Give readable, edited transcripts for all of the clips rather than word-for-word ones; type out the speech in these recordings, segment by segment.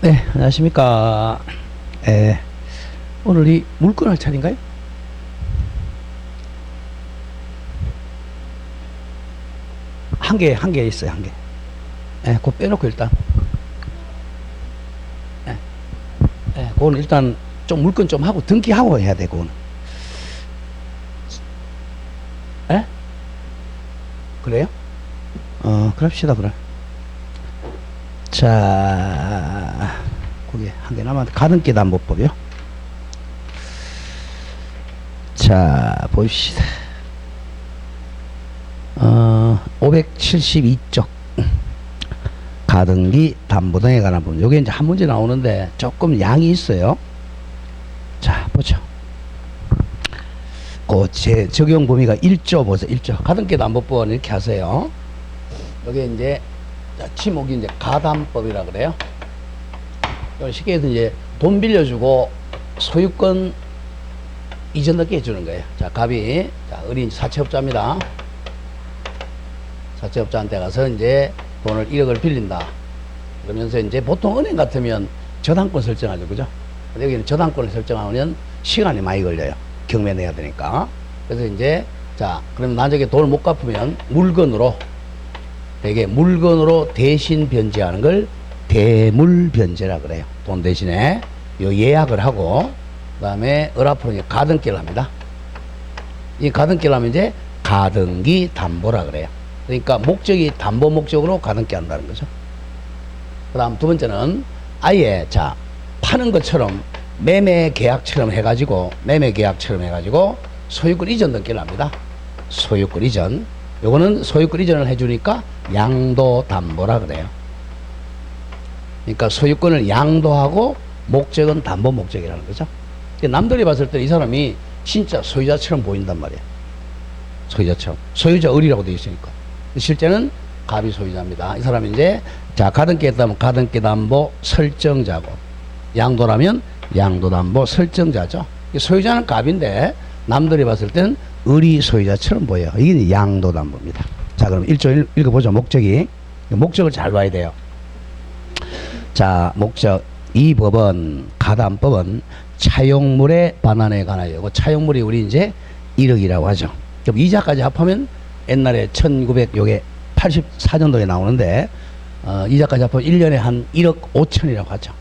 네, 안녕하십니까. 예, 오늘 이 물건 할 차례인가요? 한 개 있어요, 한 개. 예, 그거 빼놓고 일단. 예, 예, 그거는 일단 좀 물건 좀 하고 등기하고 해야 돼, 그거는. 예? 그래요? 그럽시다, 그래. 자, 거기 한 개 남았는데, 가등기 담보법이요. 자, 봅시다. 572쪽. 가등기 담보 등에 관한 부분. 요게 이제 한 문제 나오는데 조금 양이 있어요. 자, 보죠. 제 적용 범위가 1조 보세요. 1조. 가등기 담보법은 이렇게 하세요. 여기 이제, 지목이 이제 가담법이라 그래요. 쉽게 해서 이제 돈 빌려주고 소유권 이전 넣게 해주는 거예요. 자, 갑이, 자, 을이 사채업자입니다. 사채업자한테 가서 이제 돈을 1억을 빌린다. 그러면서 이제 보통 은행 같으면 저당권 설정하죠. 그죠? 근데 여기는 저당권을 설정하면 시간이 많이 걸려요. 경매 내야 되니까. 그래서 이제, 자, 그럼 나중에 돈을 못 갚으면 물건으로, 되게 물건으로 대신 변제하는 걸 대물변제라 그래요. 돈 대신에 요 예약을 하고, 그 다음에 을 앞으로 가등기를 합니다. 이 가등기를 하면 이제 가등기 담보라 그래요. 그러니까 목적이 담보 목적으로 가등기 한다는 거죠. 그 다음 두 번째는 아예, 자, 파는 것처럼 매매 계약처럼 해가지고 소유권 이전 등기를 합니다. 소유권 이전. 요거는 소유권 이전을 해주니까 양도담보라 그래요. 그러니까 소유권을 양도하고 목적은 담보 목적이라는 거죠. 남들이 봤을 때 이 사람이 진짜 소유자처럼 보인단 말이에요. 소유자처럼. 소유자 을이라고 되어 있으니까. 실제는 갑이 소유자입니다. 이 사람이 이제, 자, 가등기 했다면 가등기 담보 설정자고, 양도라면 양도담보 설정자죠. 소유자는 갑인데 남들이 봤을 때는 을이 소유자처럼 보여요. 이게 양도담보입니다. 자, 그럼 1조 읽어보죠. 목적을 잘 봐야 돼요. 자, 목적. 이 법은, 가담법은 차용물의 반환에 관하여, 그 차용물이 우리 이제 1억이라고 하죠. 그럼 이자까지 합하면 옛날에 1984년도에 나오는데, 이자까지 합하면 1년에 한 1억 5천이라고 하죠.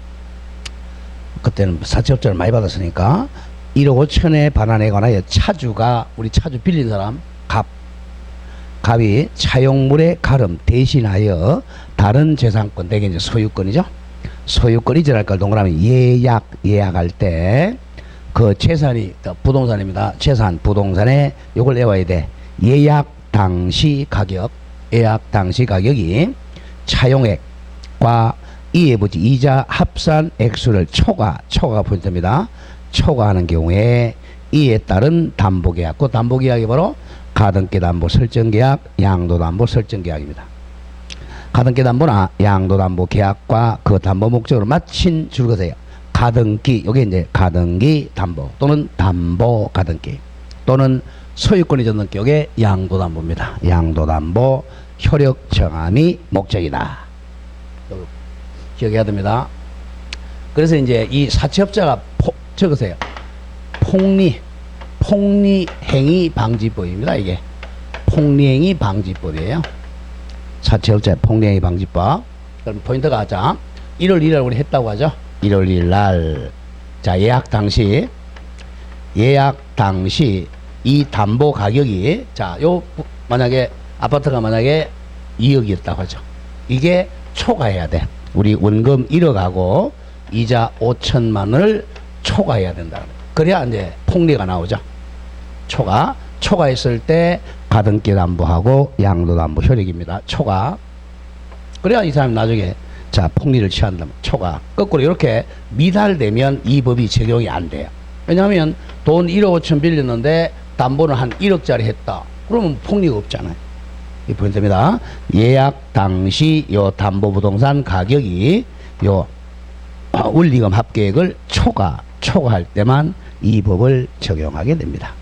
그때는 사채업자를 많이 받았으니까 1억 5천에 반환에 관하여 차주가, 우리 차주 빌린 사람, 갑이 차용물의 가름 대신하여 다른 재산권, 대개 이제 소유권이죠. 소유권 이전할 걸 동그라미 예약할 때 그 재산이 부동산입니다. 재산, 부동산에 요걸 내와야 돼. 예약 당시 가격이 차용액과 이에 붙이 이자 합산 액수를 초과가 포인트입니다. 초과하는 경우에 이에 따른 담보계약, 그 담보계약이 바로 가등기 담보 설정계약, 양도담보 설정계약입니다. 가등기 담보나 양도담보 계약과 그 담보 목적으로 마친 줄것이에요. 가등기, 요게 이제 가등기 담보 또는 담보 가등기 또는 소유권 이전 등기, 요게 양도담보입니다. 양도담보 효력 정함이 목적이다. 기억해야 됩니다. 그래서 이제 이 사채업자가 적으세요. 폭리행위 방지법입니다. 이게 폭리행위 방지법이에요. 사채업자의 폭리행위 방지법. 그럼 포인트가 하자. 1월 1일 우리 했다고 하죠. 1월 1일 날, 자, 예약 당시 이 담보 가격이, 자, 만약에 아파트가 만약에 2억이었다고 하죠. 이게 초과해야 돼. 우리 원금 1억하고 이자 5천만을 초과해야 된다. 그래야 이제 폭리가 나오죠. 초과했을 때 가등기 담보하고 양도담보 효력입니다. 초과. 그래야 이 사람이 나중에, 자, 폭리를 취한다면 초과. 거꾸로 이렇게 미달되면 이 법이 적용이 안 돼요. 왜냐하면 돈 1억 5천 빌렸는데 담보는 한 1억짜리 했다. 그러면 폭리가 없잖아요. 이 포인트입니다. 예약 당시 요 담보부동산 가격이 요 원리금 합계액을 초과할 때만 이 법을 적용하게 됩니다.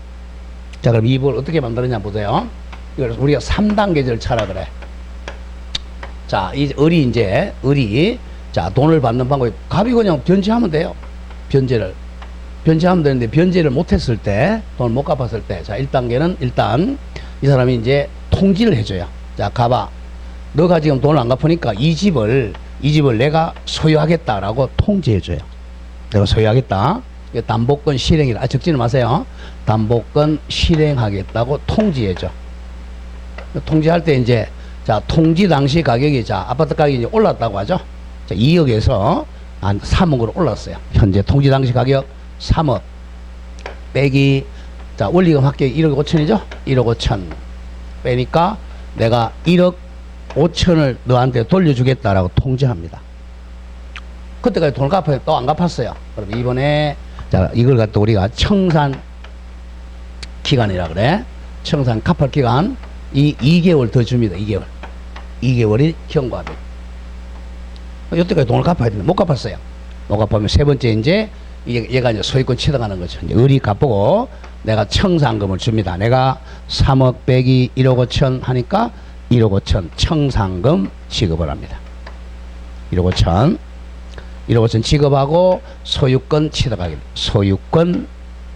자, 그럼 이 법을 어떻게 만들었냐 보세요. 이걸 우리가 3단계 절차라 그래. 자, 이 을이 자, 돈을 받는 방법이 갑이 그냥 변제하면 돼요. 변제하면 되는데 변제를 못했을 때, 돈을 못 갚았을 때, 자, 1단계는 일단 이 사람이 이제 통지를 해줘요. 자, 가봐. 너가 지금 돈을 안 갚으니까 이 집을 내가 소유하겠다라고 통지해줘요. 내가 소유하겠다. 담보권 실행이라. 적지는 마세요. 담보권 실행하겠다고 통지해줘. 통지할 때 이제, 자, 통지 당시 가격이, 자, 아파트 가격이 이제 올랐다고 하죠. 자, 2억에서 한 3억으로 올랐어요. 현재 통지 당시 가격 3억 빼기, 자, 원리금 합격이 1억 5천이죠? 1억 5천 빼니까 내가 1억 5천을 너한테 돌려주겠다라고 통지합니다. 그때까지 돈을 갚아요. 또 안 갚았어요. 그럼 이번에, 자, 이걸 갖다 우리가 청산 기간이라 그래. 청산 갚을 기간, 2개월 더 줍니다. 2개월이 경과비. 이때까지 돈을 갚아야 되는데 못 갚았어요. 못 갚으면 세 번째 이제 얘가 이제 소유권 취득하는 거죠. 이제 의리 갚고 내가 청산금을 줍니다. 내가 3억 빼기 1억 5천 하니까 1억 5천 청산금 지급을 합니다. 1억 5천 지급하고 소유권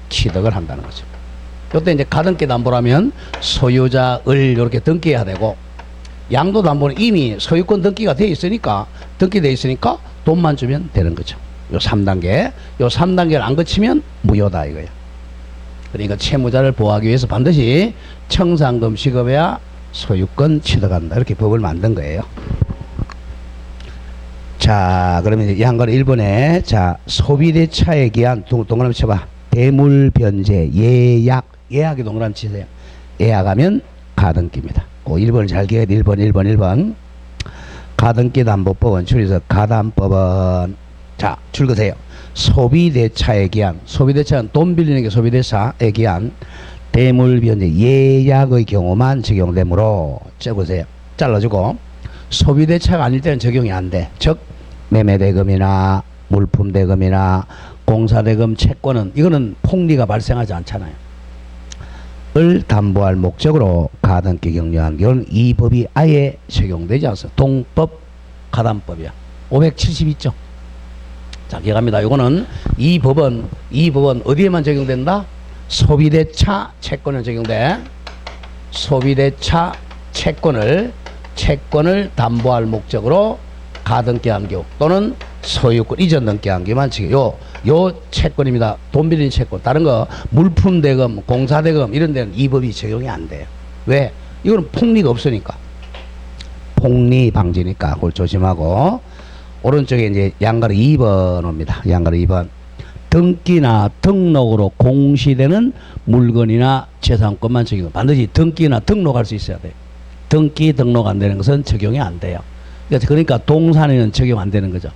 취득을 한다는 거죠. 이때 이제 가등기 담보라면 소유자을 이렇게 등기해야 되고, 양도 담보는 이미 소유권 등기되어 있으니까 돈만 주면 되는 거죠. 요 3단계. 요 3단계를 안 거치면 무효다 이거야. 그러니까 채무자를 보호하기 위해서 반드시 청산금 지급해야 소유권 취득한다. 이렇게 법을 만든 거예요. 자, 그러면 이제 양가로 1번에, 자, 소비대차에 기한, 동그라미 쳐봐. 대물변제, 예약이 동그라미 치세요. 예약하면 가등기입니다. 1번을 잘 기억해야 돼. 1번. 가등기 담보법은 줄여서 가담법은, 자, 줄거세요. 소비대차에 기한, 소비대차는 돈 빌리는 게 소비대차에 기한 대물변제 예약의 경우만 적용되므로 적으세요. 잘라주고, 소비대차가 아닐 때는 적용이 안 돼. 즉, 매매대금이나 물품대금이나 공사대금 채권은, 이거는 폭리가 발생하지 않잖아요. 을 담보할 목적으로 가등기 격려한 경우는 이 법이 아예 적용되지 않습니다. 동법 가담법이야. 572조. 자, 기억합니다. 이거는 이 법은 어디에만 적용된다? 소비대차 채권에 적용돼. 소비대차 채권을 담보할 목적으로 가등기한 경우 또는 소유권 이전 등기한 경우만 적용. 요 채권입니다. 돈 빌린 채권. 다른 거 물품 대금, 공사 대금 이런 데는 이 법이 적용이 안 돼요. 왜? 이거는 폭리가 없으니까. 폭리 방지니까 그걸 조심하고, 오른쪽에 이제 양가로 2번 옵니다. 양가로 2번. 등기나 등록으로 공시되는 물건이나 재산권만 적용. 반드시 등기나 등록할 수 있어야 돼요. 등기 등록 안 되는 것은 적용이 안 돼요. 그러니까 동산에는 적용 안 되는 거죠.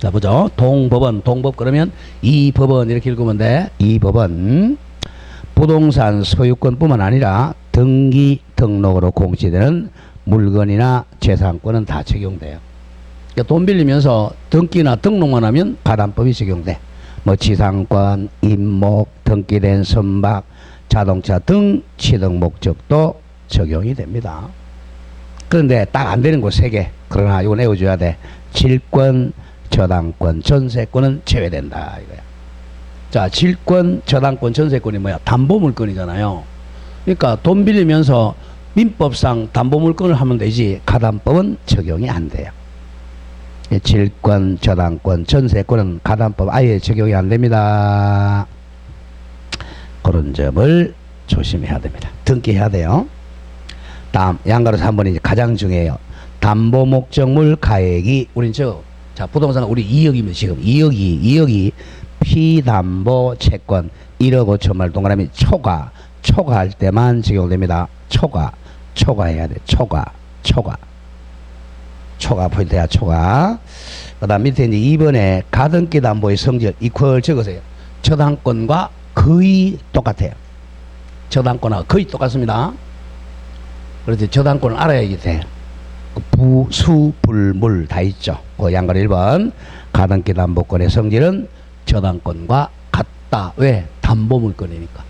자, 보죠. 동법 그러면 이 법은 이렇게 읽으면 돼. 이 법은 부동산 소유권뿐만 아니라 등기 등록으로 공시되는 물건이나 재산권은 다 적용돼요. 그러니까 돈 빌리면서 등기나 등록만 하면 가담법이 적용돼. 뭐 지상권, 임목, 등기된 선박, 자동차 등 취득 목적도 적용이 됩니다. 그런데 딱 안 되는 거 3개. 그러나 이거 내어줘야 돼. 질권, 저당권, 전세권은 제외된다 이거야. 자, 질권, 저당권, 전세권이 뭐야? 담보물건이잖아요. 그러니까 돈 빌리면서 민법상 담보물건을 하면 되지 가담법은 적용이 안 돼요. 질권, 저당권, 전세권은 가담법 아예 적용이 안 됩니다. 그런 점을 조심해야 됩니다. 등기해야 돼요. 다음 양가로 3번이 이제 가장 중요해요. 담보 목적물 가액이 우린 자, 부동산 우리 2억이면 지금 2억이 피담보 채권 1억 5천만 동그라미 초과할 때만 적용됩니다. 초과해야 돼. 초과 포인트야. 초과. 그 다음 밑에 이제 2번에 가등기 담보의 성질 이퀄 적으세요. 저당권과 거의 똑같아요. 저당권하고 거의 똑같습니다. 그래서 저당권을 알아야 돼. 수, 불, 물 다 있죠. 그 양가로 1번 가등기 담보권의 성질은 저당권과 같다. 왜? 담보물건이니까.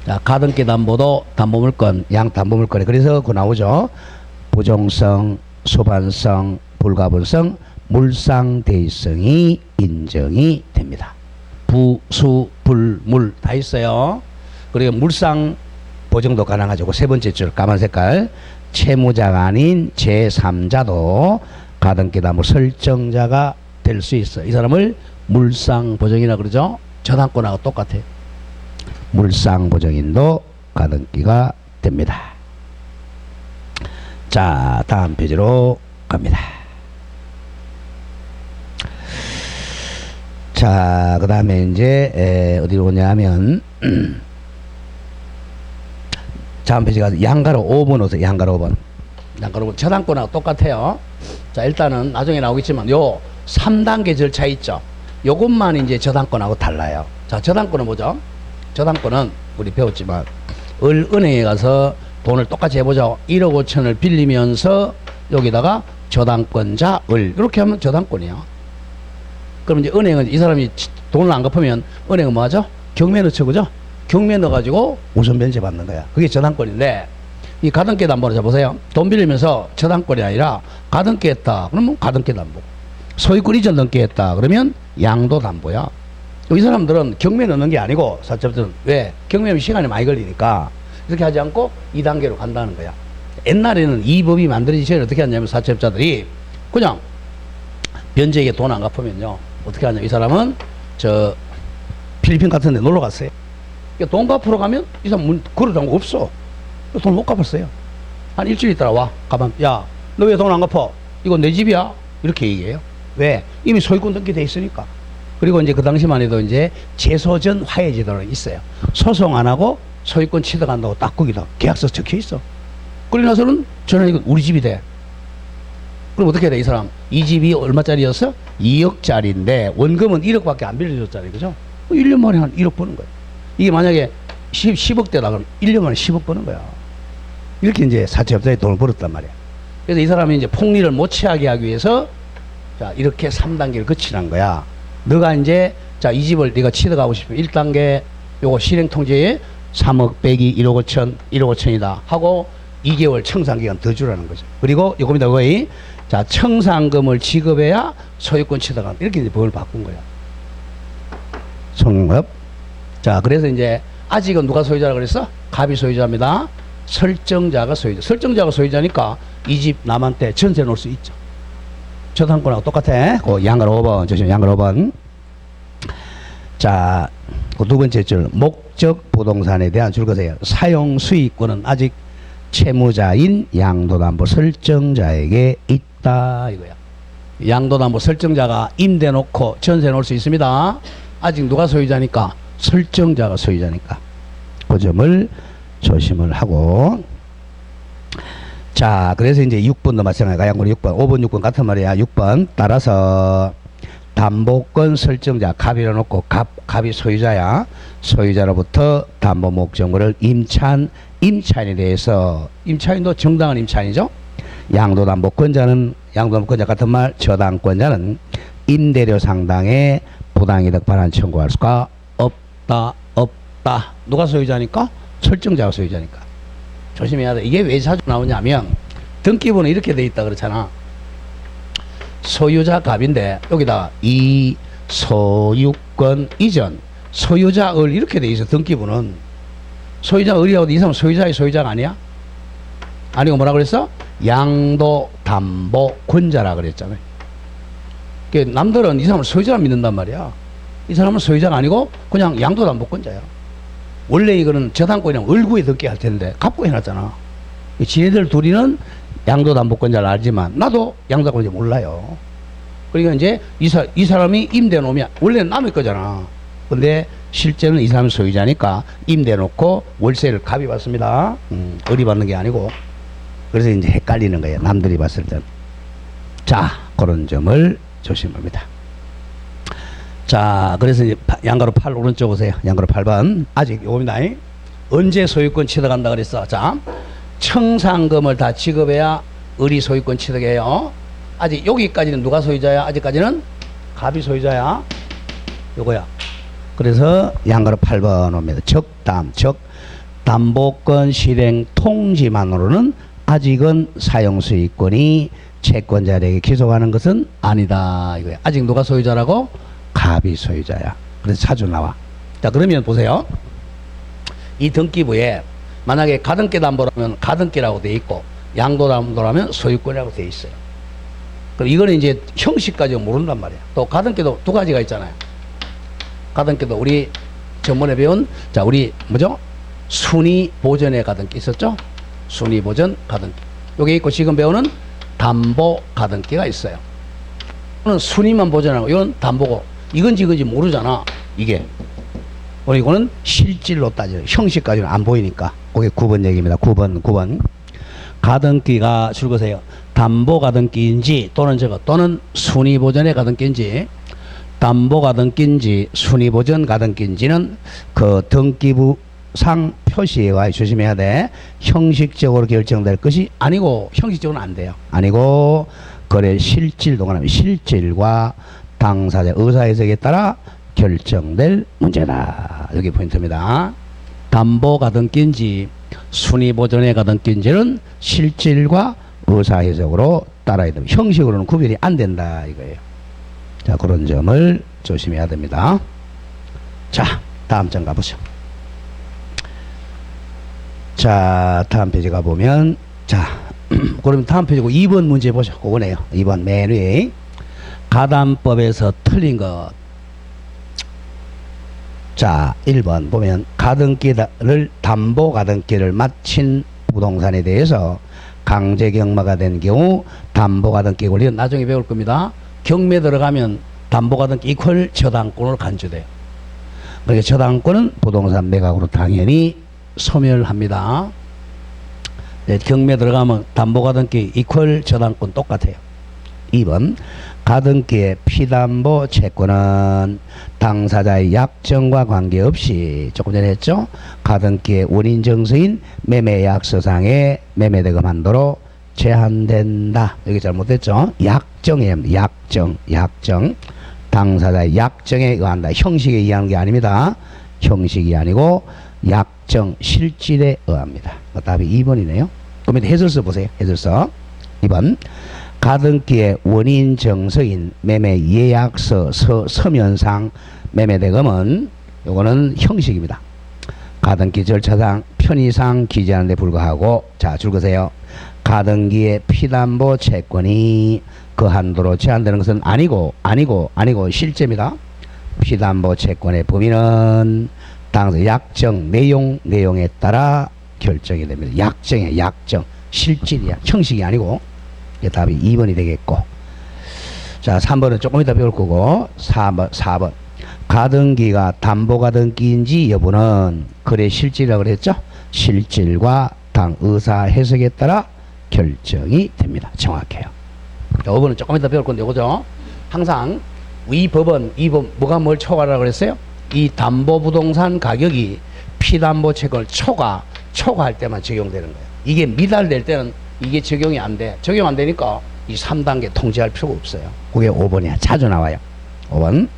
자, 가등기 담보도 담보물건, 양담보물건에 그래서 그 나오죠. 부종성, 소반성, 불가분성, 물상대성이 인정이 됩니다. 부, 수, 불, 물 다 있어요. 그리고 물상 보정도 가능하죠. 세 번째 줄 까만 색깔. 채무자가 아닌 제3자도 가등기담보 설정자가 될 수 있어. 이 사람을 물상보정이라 그러죠. 저당권하고 똑같아요. 물상보정인도 가등기가 됩니다. 자, 다음 페이지로 갑니다. 자, 그 다음에 이제 어디로 오냐면 다음 페이지 가서 양가로 5번 오세요. 양가로 5번. 양가로 5번. 저당권하고 똑같아요. 자, 일단은 나중에 나오겠지만 요 3단계 절차 있죠. 요것만 이제 저당권하고 달라요. 자, 저당권은 뭐죠? 저당권은 우리 배웠지만 은행에 가서 돈을 똑같이 해보죠. 1억 5천을 빌리면서 여기다가 저당권자 이렇게 하면 저당권이에요. 그럼 이제 은행은 이 사람이 돈을 안 갚으면 은행은 뭐 하죠? 경매 넣죠, 그죠? 경매 넣어가지고 우선 변제 받는 거야. 그게 저당권인데 이 가등기 담보를 잡으세요. 돈 빌리면서 저당권이 아니라 가등기 했다. 그러면 가등기 담보. 소유권 이전 등기 했다. 그러면 양도 담보야. 이 사람들은 경매 넣는 게 아니고 사채업자들은 왜? 경매하면 시간이 많이 걸리니까 이렇게 하지 않고 2단계로 간다는 거야. 옛날에는 이 법이 만들어지기 전에 어떻게 하냐면 사채업자들이 그냥 변제에게 돈 안 갚으면요 어떻게 하냐. 이 사람은 저 필리핀 같은 데 놀러 갔어요. 돈 갚으러 가면 이 사람 문 걸어다는 거 없어. 돈 못 갚았어요. 한 일주일 있다가 와. 가만. 야, 너 왜 돈 안 갚아? 이거 내 집이야. 이렇게 얘기해요. 왜? 이미 소유권 등기돼 있으니까. 그리고 이제 그 당시만 해도 이제 재소전 화해제도는 있어요. 소송 안 하고 소유권 취득한다고 딱 거기다 계약서 적혀 있어. 그러고 나서는 저는 이건 우리 집이 돼. 그럼 어떻게 돼? 이 사람 이 집이 얼마짜리였어? 2억짜리인데 원금은 1억밖에 안 빌려줬잖아요. 그죠? 1년 만에 한 1억 버는 거예요. 이게 만약에 10억대다 그러면 1년 만에 10억 버는 거야. 이렇게 이제 사채업자에 돈을 벌었단 말이야. 그래서 이 사람이 이제 폭리를 못 취하게 하기 위해서 자, 이렇게 3단계를 거치는 거야. 너가 이제 자, 이 집을 네가 취득하고 싶으면 1단계 요거 실행 통지에 3억 빼기 1억 5천, 1억 5천이다 하고 2개월 청산기간 더 주라는 거죠. 그리고 요겁니다. 거의 자, 청산금을 지급해야 소유권 취득한다. 이렇게 이제 법을 바꾼 거야. 송급. 자, 그래서 이제 아직은 누가 소유자라 그랬어? 갑이 소유자입니다. 설정자가 소유자. 설정자가 소유자니까 이 집 남한테 전세 놓을 수 있죠. 저당권하고 똑같아. 그 양가로 5번 조심. 양가로 5번. 자, 그 두 번째 줄 목적 부동산에 대한 줄거세요. 사용 수익권은 아직 채무자인 양도담보 설정자에게 있다 이거야. 양도담보 설정자가 임대 놓고 전세 놓을 수 있습니다. 아직 누가 소유자니까? 설정자가 소유자니까. 그 점을 조심을 하고. 자, 그래서 이제 6번도 마찬가지가 양권 6번, 5번, 6번 같은 말이야. 6번 따라서 담보권 설정자 갑이라 놓고 갑이 소유자야. 소유자로부터 담보 목적물을 임차인에 대해서 임차인도 정당한 임차인이죠. 양도담보권자 같은 말 저당권자는 임대료 상당의 부당이득 반환 청구할 수가 없다. 누가 소유자니까? 설정자가 소유자니까. 조심해야 돼. 이게 왜 자주 나오냐면 등기부는 이렇게 돼 있다 그렇잖아. 소유자 갑인데 여기다가 이 소유권 이전 소유자을 이렇게 돼 있어. 등기부는 소유자을이라고 이 사람 소유자가 아니야? 아니고 뭐라 그랬어? 양도담보권자라 그랬잖아요. 남들은 이 사람을 소유자를 믿는단 말이야. 이 사람은 소유자가 아니고 그냥 양도담보권자야. 원래 이거는 저당권이랑 을구에 등기 할 텐데 갑구 해놨잖아. 지네들 둘이는 양도담보권자를 알지만 나도 양도담보권자 몰라요. 그러니까 이제 이 사람이 임대 놓으면 원래는 남의 거잖아. 근데 실제는 이 사람이 소유자니까 임대 놓고 월세를 갑이 받습니다. 을이 받는 게 아니고. 그래서 이제 헷갈리는 거예요. 남들이 봤을 땐. 자, 그런 점을 조심합니다. 자, 그래서 이제 양가로 8 오른쪽 오세요. 양가로 8번. 아직 요겁니다. 언제 소유권 취득한다 그랬어? 자, 청산금을 다 지급해야 을이 소유권 취득해요. 아직 여기까지는 누가 소유자야? 아직까지는 갑이 소유자야. 요거야. 그래서 양가로 8번 옵니다. 즉 담보권 실행 통지만으로는 아직은 사용수익권이 채권자에게 귀속하는 것은 아니다 이거야. 아직 누가 소유자라고? 갑이 소유자야. 그래서 차주 나와. 자, 그러면 보세요. 이 등기부에 만약에 가등기 담보라면 가등기라고 돼 있고 양도 담보라면 소유권이라고 돼 있어요. 그럼 이거는 이제 형식까지 모른단 말이야. 또 가등기도 두 가지가 있잖아요. 가등기도 우리 전번에 배운 자 우리 뭐죠? 순위 보전의 가등기 있었죠? 순위 보전 가등기. 요게 있고 지금 배우는 담보 가등기가 있어요. 이거는 순위만 보전하고 이건 담보고 이건지 모르잖아. 이게. 그리고 이거는 실질로 따지는 형식까지는 안 보이니까. 그게 9번 얘기입니다. 9번. 가등기가 줄거세요. 담보 가등기인지 또는 또는 순위 보전의 가등기인지 담보 가등기인지 순위 보전 가등기인지는 그 등기부상 표시에 와 조심해야 돼. 형식적으로 결정될 것이 아니고 형식적으로는 안 돼요. 아니고 거래 실질 동안하면 실질과 당사자 의사해석에 따라 결정될 문제다. 여기 포인트입니다. 담보 가등기인지 순위 보전의 가등기인지는 실질과 의사해석으로 따라야 됩니다. 형식으로는 구별이 안 된다 이거예요. 자, 그런 점을 조심해야 됩니다. 자, 다음 장 가보죠. 자, 다음 페이지 가보면 자, 그러면 다음 페이지고 2번 문제 보죠. 그거네요. 2번 맨 위에 가담법에서 틀린 것. 자, 1번 보면 가등기를 담보 가등기를 마친 부동산에 대해서 강제 경마가 된 경우 담보 가등기 권리는 나중에 배울 겁니다. 경매 들어가면 담보 가등기 이퀄 저당권으로 간주돼요. 그러니까 저당권은 부동산 매각으로 당연히 소멸합니다. 네, 경매 들어가면 담보 가등기 이퀄 저당권 똑같아요. 2번 가등기의 피담보 채권은 당사자의 약정과 관계없이 조금 전에 했죠. 가등기의 원인 정서인 매매약서상의 매매대금 한도로 제한된다. 여기 잘못됐죠. 약정이에요. 약정. 당사자의 약정에 의한다. 형식에 의한 게 아닙니다. 형식이 아니고 약정 실질에 의합니다. 답이 2번이네요. 그러면 해설서 보세요. 해설서 2번 가등기의 원인 정서인 매매 예약서 서면상 매매대금은 요거는 형식입니다. 가등기 절차상 편의상 기재하는 데 불과하고 자 줄거세요. 가등기의 피담보 채권이 그 한도로 제한되는 것은 아니고 실제입니다. 피담보 채권의 범위는 당사 약정 내용에 따라 결정이 됩니다. 약정 실질이야. 형식이 아니고 답이 2번이 되겠고 자 3번은 조금 이따 배울 거고 4번 가등기가 담보 가등기인지 여부는 거래 실질이라고 그랬죠. 실질과 당 의사 해석에 따라 결정이 됩니다. 정확해요. 5번은 조금 이따 배울 건데 이거죠. 항상 위 법은 이 법 뭐가 뭘 초과하라고 그랬어요? 이 담보부동산 가격이 피담보 채권을 초과할 때만 적용되는 거예요. 이게 미달될 때는 이게 적용이 안 돼. 적용 안 되니까 이 3단계 통지할 필요가 없어요. 그게 5번이야. 자주 나와요. 5번.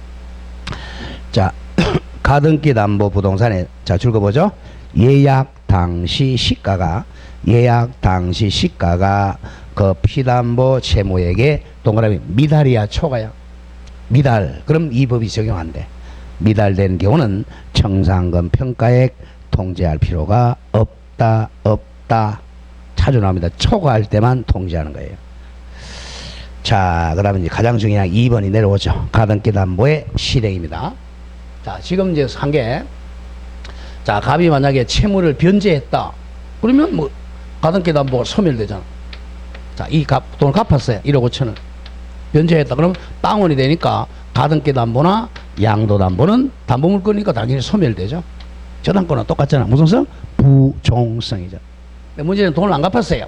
자, 가등기 담보 부동산에 자 줄거보죠. 예약 당시 시가가 그 피담보 채무에게 동그라미 미달이야 초과야. 미달. 그럼 이 법이 적용 안 돼. 미달되는 경우는 청산금 평가액 통지할 필요가 없다. 자주 나옵니다. 초과할 때만 통지하는 거예요. 자, 그러면 이제 가장 중요한 2번이 내려오죠. 가등기 담보의 실행입니다. 자, 지금 이제 한 게, 자, 갑이 만약에 채무를 변제했다. 그러면 뭐, 가등기 담보가 소멸되잖아. 자, 이 돈을 갚았어요. 1억 5천원. 변제했다. 그러면 빵원이 되니까 가등기 담보나 양도 담보는 담보 물건이니까 당연히 소멸되죠. 저당권은 똑같잖아. 무슨 성? 부종성이죠. 근데 문제는 돈을 안 갚았어요.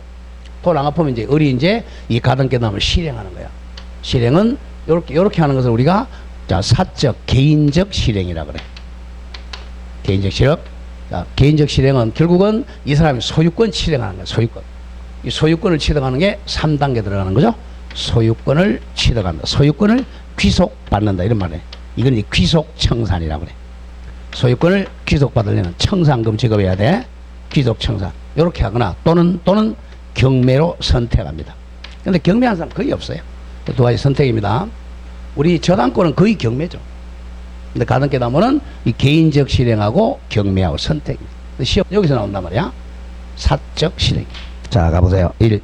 돈을 안 갚으면 이제 이제 이 가등기 담보를 실행하는 거야. 실행은 요렇게 하는 것을 우리가 자, 사적, 개인적 실행이라 그래. 개인적 실행. 자, 개인적 실행은 결국은 이 사람이 소유권 실행하는 거야. 소유권. 이 소유권을 취득하는 게 3단계 들어가는 거죠. 소유권을 취득한다. 소유권을 귀속받는다. 이런 말이에요. 이건 이제 귀속청산이라고 그래. 소유권을 귀속받으려면 청산금 지급해야 돼. 귀속청산. 이렇게 하거나 또는 경매로 선택합니다. 근데 경매한 사람 거의 없어요. 두 가지 선택입니다. 우리 저당권은 거의 경매죠. 근데 가등기담보는 이 개인적 실행하고 경매하고 선택입니다. 시험 여기서 나온단 말이야. 사적 실행. 자, 가보세요. 1.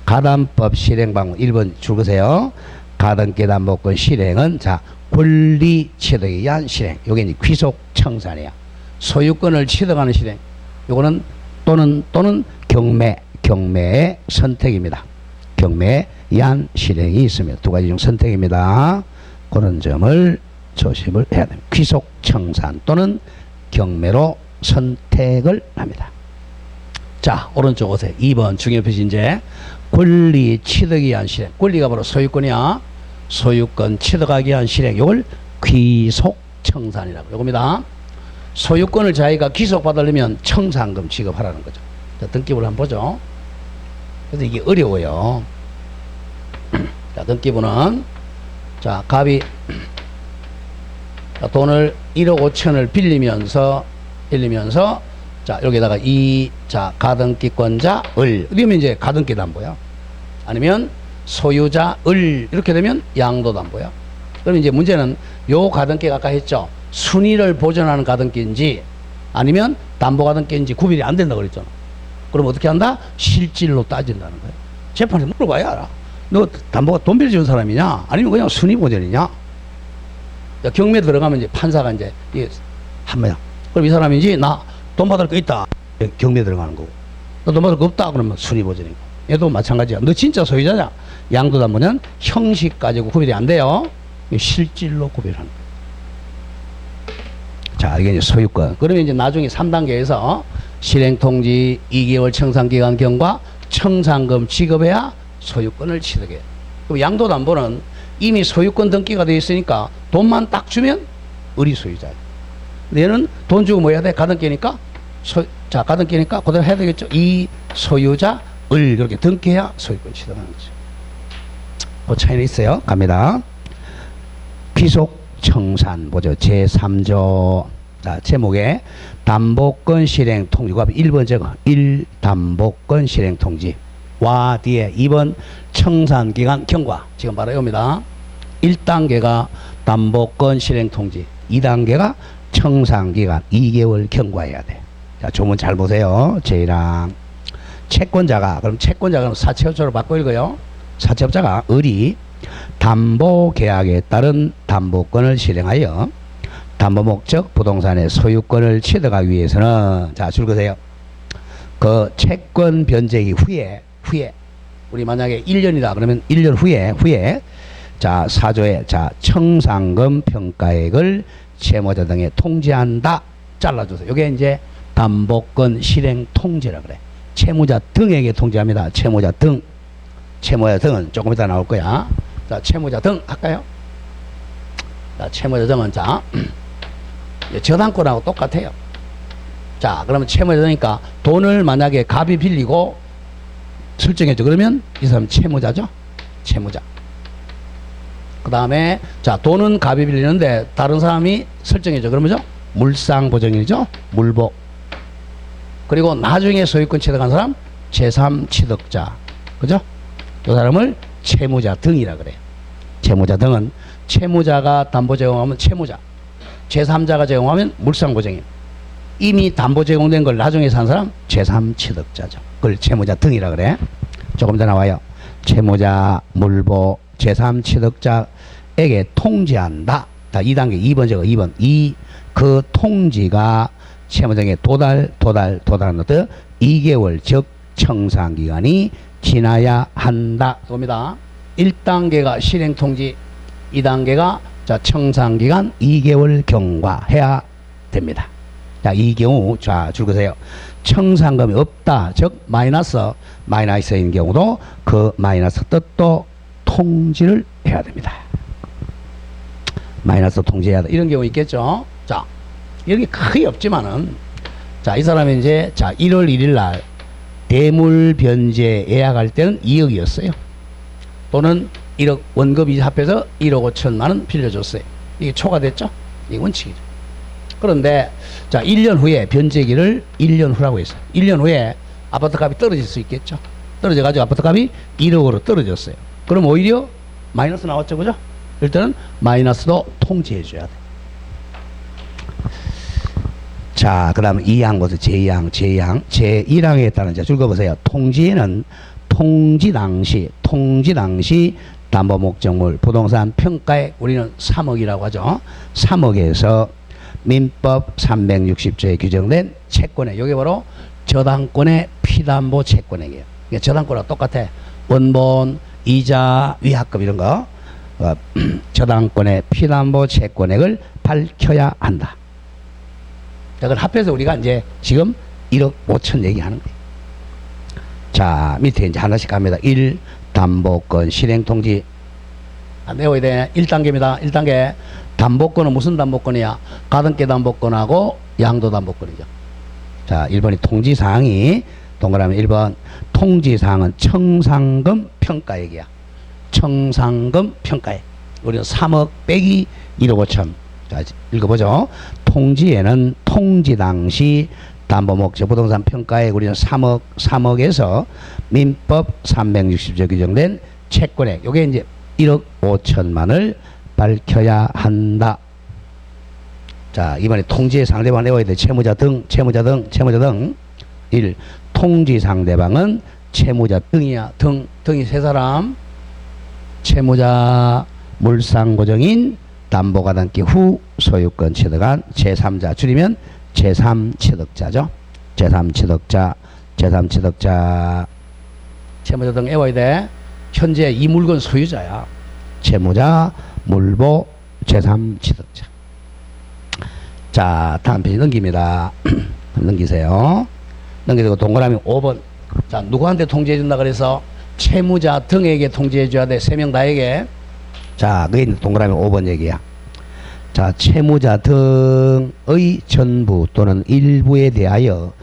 가담법 실행 방법 1번 줄거세요. 가등기담보권 실행은 자 권리 취득에 의한 실행. 요게 이제 귀속 청산이야. 소유권을 취득하는 실행. 요거는 또는 경매의 선택입니다. 경매에 의한 실행이 있습니다. 두 가지 중 선택입니다. 그런 점을 조심을 해야 됩니다. 귀속 청산 또는 경매로 선택을 합니다. 자, 오른쪽 오세요. 2번 중요 표시 이제 권리 취득에 의한 실행. 권리가 바로 소유권이야. 소유권 취득하기 위한 실행. 이걸 귀속 청산이라고 요겁니다. 소유권을 자기가 귀속받으려면 청산금 지급하라는 거죠. 자, 등기부를 한번 보죠. 그래서 이게 어려워요. 자, 등기부는 자, 갑이 돈을 1억 5천을 빌리면서 자, 여기다가 자, 가등기권자 을 이러면 이제 가등기 담보야. 아니면 소유자 을 이렇게 되면 양도 담보야. 그럼 이제 문제는 요 가등기가 아까 했죠. 순위를 보존하는 가등기인지 아니면 담보 가등기인지 구별이 안 된다고 그랬잖아. 그럼 어떻게 한다? 실질로 따진다는 거야. 재판에서 물어봐야 알아. 너 담보가 돈 빌려준 사람이냐? 아니면 그냥 순위 보존이냐? 경매 들어가면 이제 판사가 이제 한마야. 그럼 이 사람인지 나 돈 받을 거 있다. 경매 들어가는 거고. 너 돈 받을 거 없다. 그러면 순위 보존이고. 얘도 마찬가지야. 너 진짜 소유자냐? 양도 담보는 형식 가지고 구별이 안 돼요. 실질로 구별하는 거예요. 자, 이게 이제 소유권. 그러면 이제 나중에 3단계에서 실행통지 2개월 청산기간 경과 청산금 지급해야 소유권을 취득해. 그럼 양도담보는 이미 소유권 등기가 되어 있으니까 돈만 딱 주면 을이 소유자야. 근데 얘는 돈 주고 뭐 해야 돼? 가등기니까 자, 가등기니까 그대로 해야 되겠죠. 이 소유자 을 이렇게 등기해야 소유권 취득하는 거죠. 그 차이는 있어요. 갑니다. 귀속 청산 보죠. 제3조. 자, 제목에 담보권 실행 통지. 1번 제거. 1. 담보권 실행 통지. 와 뒤에 2번 청산기간 경과. 지금 바로 이겁니다. 1단계가 담보권 실행 통지. 2단계가 청산기간 2개월 경과해야 돼. 자, 조문 잘 보세요. 제1항. 채권자가, 그럼 채권자가 사채업자로 바꿔 읽어요. 사채업자가 을이 담보 계약에 따른 담보권을 실행하여 담보 목적 부동산의 소유권을 취득하기 위해서는 자, 줄거세요. 그 채권 변제기 후에 우리 만약에 1년이다 그러면 1년 후에 자, 4조에 자, 청산금 평가액을 채무자 등에 통지한다. 잘라주세요. 이게 이제 담보권 실행 통지라 그래. 채무자 등에게 통지합니다. 채무자 등. 채무자 등은 조금 이따 나올 거야. 자, 채무자 등 할까요? 자, 채무자 등은 자, 저당권하고 똑같아요. 자, 그러면 채무자 등이니까 돈을 만약에 갑이 빌리고 설정해줘. 그러면 이 사람 채무자죠? 채무자. 그 다음에 자, 돈은 갑이 빌리는데 다른 사람이 설정해줘. 그러면요? 물상보증이죠? 물복. 그리고 나중에 소유권 취득한 사람 제3취득자. 그죠? 그 사람을 채무자 등이라 그래요. 채무자 등은 채무자가 담보 제공하면 채무자, 제3자가 제공하면 물상보증임. 이미 담보 제공된 걸 나중에 산 사람 제3취득자죠. 그걸 채무자 등이라 그래. 조금 더 나와요. 채무자, 물복, 제3취득자에게 통지한다. 자, 2단계 2번 제거 2번. 그 통지가 채무자에게 도달하는 것도 2개월 즉 청산기간이 지나야 한다. 그겁니다. 1단계가 실행통지, 2단계가 자, 청산기간 2개월 경과해야 됩니다. 자, 이 경우 자, 줄거세요. 청산금이 없다. 즉 마이너스인 경우도 그 마이너스 뜻도 통지를 해야 됩니다. 마이너스 통지해야 돼. 이런 경우 있겠죠. 자, 이런 게 거의 없지만은 자, 이 사람이 이제 자, 1월 1일 날 대물 변제 예약할 때는 2억이었어요. 또는 1억 원금이 합해서 1억 5천만 원 빌려줬어요. 이게 초과됐죠? 이게 원칙이죠. 그런데 자, 1년 후에 변제기를 1년 후라고 했어요. 1년 후에 아파트 값이 떨어질 수 있겠죠. 떨어져가지고 아파트 값이 1억으로 떨어졌어요. 그럼 오히려 마이너스 나왔죠, 그죠? 일단은 마이너스도 통지해줘야 돼. 자, 그 다음 2항 보세요. 제1항에 따른 자 읽어보세요. 통지에는 통지 당시 담보 목적물 부동산 평가액 우리는 3억이라고 하죠. 3억에서 민법 360조에 규정된 채권액, 이게 바로 저당권의 피담보 채권액이에요. 그러니까 저당권하고 똑같아. 원본, 이자, 위약금 이런 거 저당권의 피담보 채권액을 밝혀야 한다. 자, 그걸 합해서 우리가 이제 지금 1억 5천 얘기하는 거예요. 자, 밑에 이제 하나씩 갑니다. 1. 담보권 실행통지. 외워야 돼. 1단계입니다. 1단계. 담보권은 무슨 담보권이야? 가등기 담보권하고 양도 담보권이죠. 자, 1번이 통지사항이, 동그라미 1번. 통지사항은 청산금 평가액이야. 청산금 평가액. 우리는 3억 빼기 1억 5천. 자, 읽어보죠. 통지에는 통지 당시 담보 목적 부동산 평가액 우리는 3억에서 민법 360조 규정된 채권액, 요게 이제 1억 5천만을 밝혀야 한다. 자, 이번에 통지의 상대방 외워야 돼. 채무자 등. 1. 통지 상대방은 채무자 등이야. 등이 세 사람. 채무자 물상고정인 담보가당기 후 소유권 취득한 제3자, 줄이면 제3취득자죠. 제3취득자. 채무자 등 외워야 돼. 현재 이 물건 소유자야. 채무자, 물보, 제3취득자. 자, 다음 페이지 넘깁니다. 넘기세요. 넘기고 동그라미 5번. 자, 누구한테 통지해 준다 그래서 채무자 등에게 통지해 줘야 돼. 3명 다에게. 자, 그게 동그라미 5번 얘기야. 자, 채무자 등의 전부 또는 일부에 대하여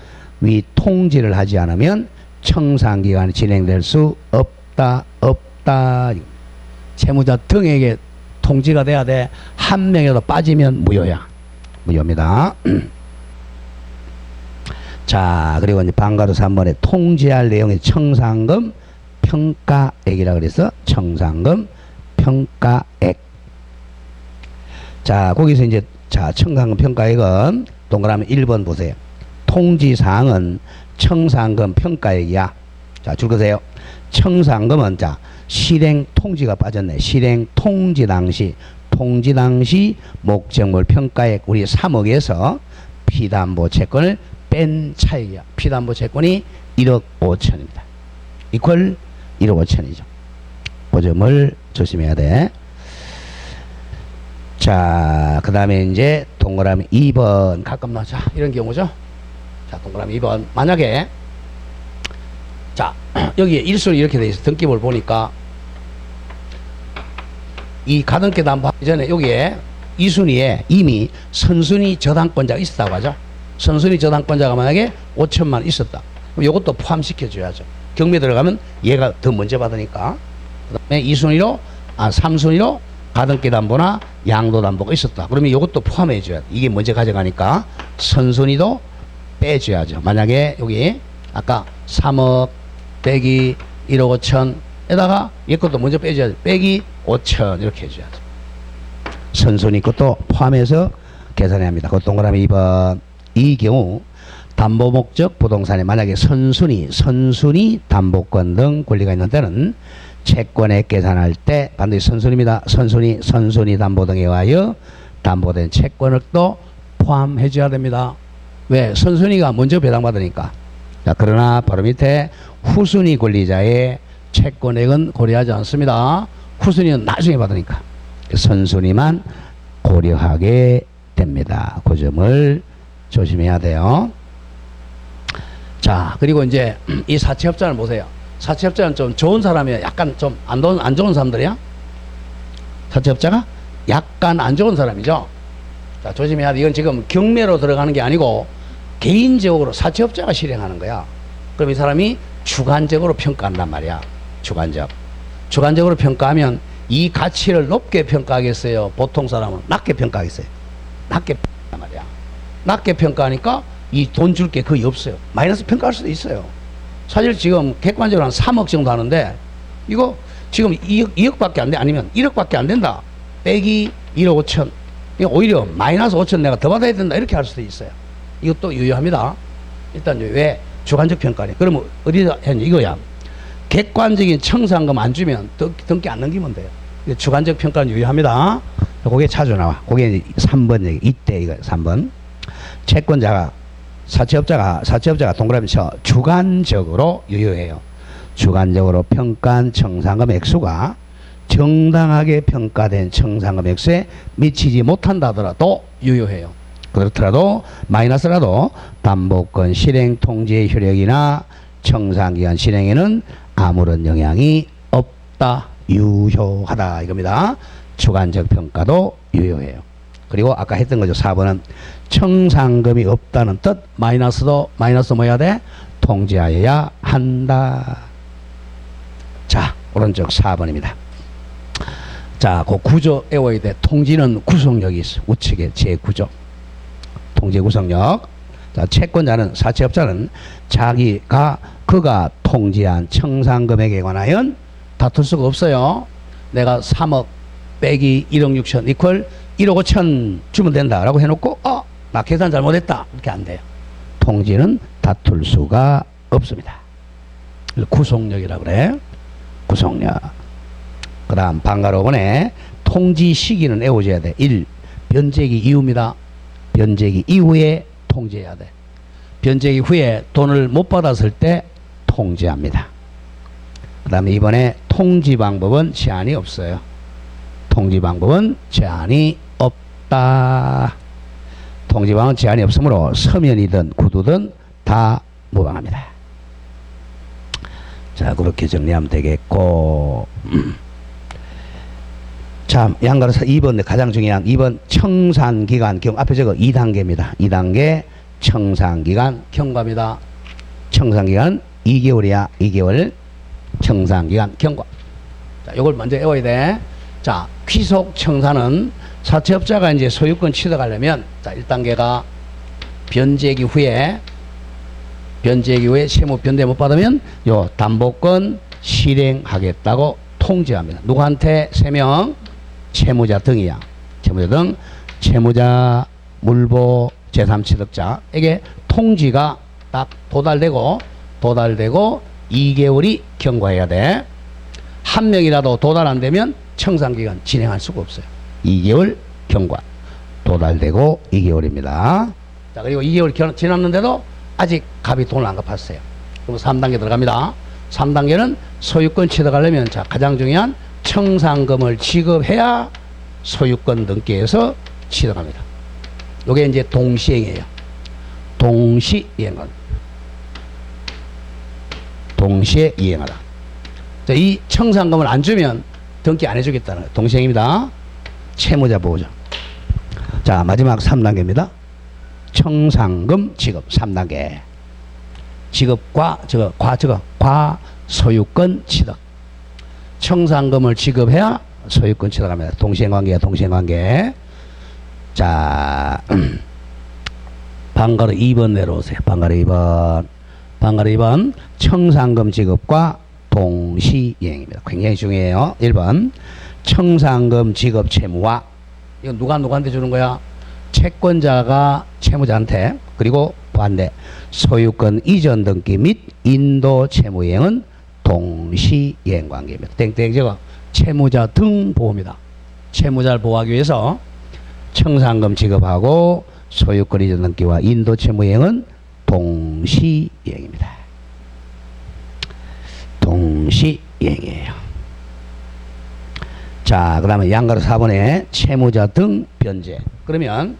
위 통지를 하지 않으면 청산기간이 진행될 수 없다. 채무자 등에게 통지가 돼야 돼. 한 명이라도 빠지면 무효야. 무효입니다. 자, 그리고 이제 방가로 3번에 통지할 내용의 청산금 평가액이라 그래서 청산금 평가액. 자, 거기서 이제 자, 청산금 평가액은 동그라미 1번 보세요. 통지사항은 청산금 평가액이야. 자, 줄 거세요. 청산금은 자, 실행 통지가 빠졌네. 실행 통지 당시 목적물 평가액 우리 3억에서 피담보 채권을 뺀 차익이야. 피담보 채권이 1억 5천입니다. 이퀄 1억 5천이죠. 그 점을 조심해야 돼. 자, 그 다음에 이제 동그라미 2번 가끔 나오죠. 이런 경우죠. 자, 동그라미 2번. 만약에 자, 여기에 1순위 이렇게 돼 있어. 등기부를 보니까 이 가등기 담보하기 전에 여기에 2순위에 이미 선순위 저당권자가 있었다고 하죠. 선순위 저당권자가 만약에 5천만 원 있었다. 그럼 이것도 포함시켜줘야죠. 경매 들어가면 얘가 더 먼저 받으니까. 그 다음에 3순위로 가등기 담보나 양도 담보가 있었다. 그러면 이것도 포함해줘야 돼. 이게 먼저 가져가니까 선순위도 빼줘야죠. 만약에 여기 아까 3억 빼기 1억 5천에다가 얘 것도 먼저 빼줘야 돼. 빼기 5천 이렇게 해줘야죠. 선순위 것도 포함해서 계산해야 합니다. 그 동그라미 2번. 이 경우 담보 목적 부동산에 만약에 선순위 담보권 등 권리가 있는 때는 채권액 계산할 때 반드시 선순위입니다. 선순위 담보 등에 의하여 담보된 채권액도 포함해 줘야 됩니다. 왜? 선순위가 먼저 배당받으니까. 자, 그러나 바로 밑에 후순위 권리자의 채권액은 고려하지 않습니다. 후순위는 나중에 받으니까. 선순위만 고려하게 됩니다. 그 점을 조심해야 돼요. 자, 그리고 이제 이 사채업자를 보세요. 사채업자는 좀 좋은 사람이야. 약간 좀 안 좋은 사람들이야. 사채업자가 약간 안 좋은 사람이죠. 자, 조심해야 돼. 이건 지금 경매로 들어가는 게 아니고 개인적으로 사채업자가 실행하는 거야. 그럼 이 사람이 주관적으로 평가한단 말이야. 주관적으로 평가하면 이 가치를 높게 평가하겠어요? 보통 사람은 낮게 평가하겠어요? 낮게 평가한단 말이야. 낮게 평가하니까 이 돈 줄 게 거의 없어요. 마이너스 평가할 수도 있어요. 사실 지금 객관적으로 한 3억 정도 하는데 이거 지금 2억밖에 안 돼. 아니면 1억밖에 안 된다. 빼기 1억 5천. 오히려 마이너스 5천 내가 더 받아야 된다. 이렇게 할 수도 있어요. 이것도 유효합니다. 일단 왜 주관적 평가래. 그러면 어디다 했냐 이거야. 객관적인 청산금 안 주면 등기 안 넘기면 돼요. 주관적 평가는 유효합니다. 그게 자주 나와. 그게 3번 얘기. 이때 이거 3번. 채권자가 사채업자가 동그라미 쳐 주관적으로 유효해요. 주관적으로 평가한 청산금 액수가 정당하게 평가된 청산금 액수에 미치지 못한다 하더라도 유효해요. 그렇더라도 마이너스라도 담보권 실행 통지의 효력이나 청산기간 실행에는 아무런 영향이 없다. 유효하다 이겁니다. 주관적 평가도 유효해요. 그리고 아까 했던 거죠. 4번은 청산금이 없다는 뜻. 마이너스 뭐 해야 돼? 통지하여야 한다. 자, 오른쪽 4번입니다. 자, 그 구조 외워야 돼. 통지는 구속력이 있어. 우측에 제9조. 통지 구속력. 자, 채권자는 사채업자는 그가 통지한 청산금액에 관하여 다툴 수가 없어요. 내가 3억 빼기 1억 6천 이퀄 1억 5천 주면 된다라고 해놓고 나 계산 잘못했다. 이렇게 안 돼요. 통지는 다툴 수가 없습니다. 구속력이라고 그래. 구속력. 그 다음 방가로 보내. 통지 시기는 외워줘야 돼. 1. 변제기 이후입니다. 변제기 이후에 통지해야 돼. 변제기 후에 돈을 못 받았을 때 통지합니다. 그 다음에 이번에 통지 방법은 제한이 없어요. 통지 방법은 제한이 없다. 통지 방법은 제한이 없으므로 서면이든 구두든 다 무방합니다. 자, 그렇게 정리하면 되겠고. 자, 양가로서 2번 가장 중요한 2번 청산기간 경과. 앞에 저거 2단계입니다. 2단계 청산기간 경과입니다. 청산기간 2개월이야. 2개월 청산기간 경과. 자, 요걸 먼저 외워야 돼. 자, 귀속 청산은 사채업자가 이제 소유권 취득하려면, 자, 1단계가 변제기 후에 채무 변제 못 받으면 요 담보권 실행하겠다고 통지합니다. 누구한테? 3명. 채무자 등이야. 채무자 등, 채무자, 물보, 제3취득자에게 통지가 딱 도달되고 2개월이 경과해야 돼. 한 명이라도 도달 안 되면 청산기간 진행할 수가 없어요. 2개월 경과. 도달되고 2개월입니다. 자, 그리고 2개월 지났는데도 아직 갑이 돈을 안 갚았어요. 그럼 3단계 들어갑니다. 3단계는 소유권 취득하려면, 자, 가장 중요한 청산금을 지급해야 소유권 등기에서 취득합니다. 요게 이제 동시행이에요. 동시이행은. 동시에 이행하다. 자, 이 청산금을 안 주면 등기 안 해주겠다는 거예요. 동시행입니다. 채무자 보호자. 자, 마지막 3단계입니다. 청산금 지급 3단계. 지급과 과소유권 취득. 청산금을 지급해야 소유권 취득합니다. 동시행관계야, 동시행관계. 자, 방가로 2번 내려오세요. 방가로 2번. 방가로 2번 청산금 지급과 동시이행입니다. 굉장히 중요해요. 1번 청산금 지급 채무와, 이건 누구한테 주는 거야? 채권자가 채무자한테. 그리고 반대 소유권 이전 등기 및 인도 채무이행은 동시이행 관계입니다. 땡땡 저거 채무자 등 보호입니다. 채무자를 보호하기 위해서 청산금 지급하고 소유권 이전 등기와 인도 채무이행은 동시이행입니다. 동시이행이에요. 자, 그 다음에 양가로 4번에 채무자 등 변제. 그러면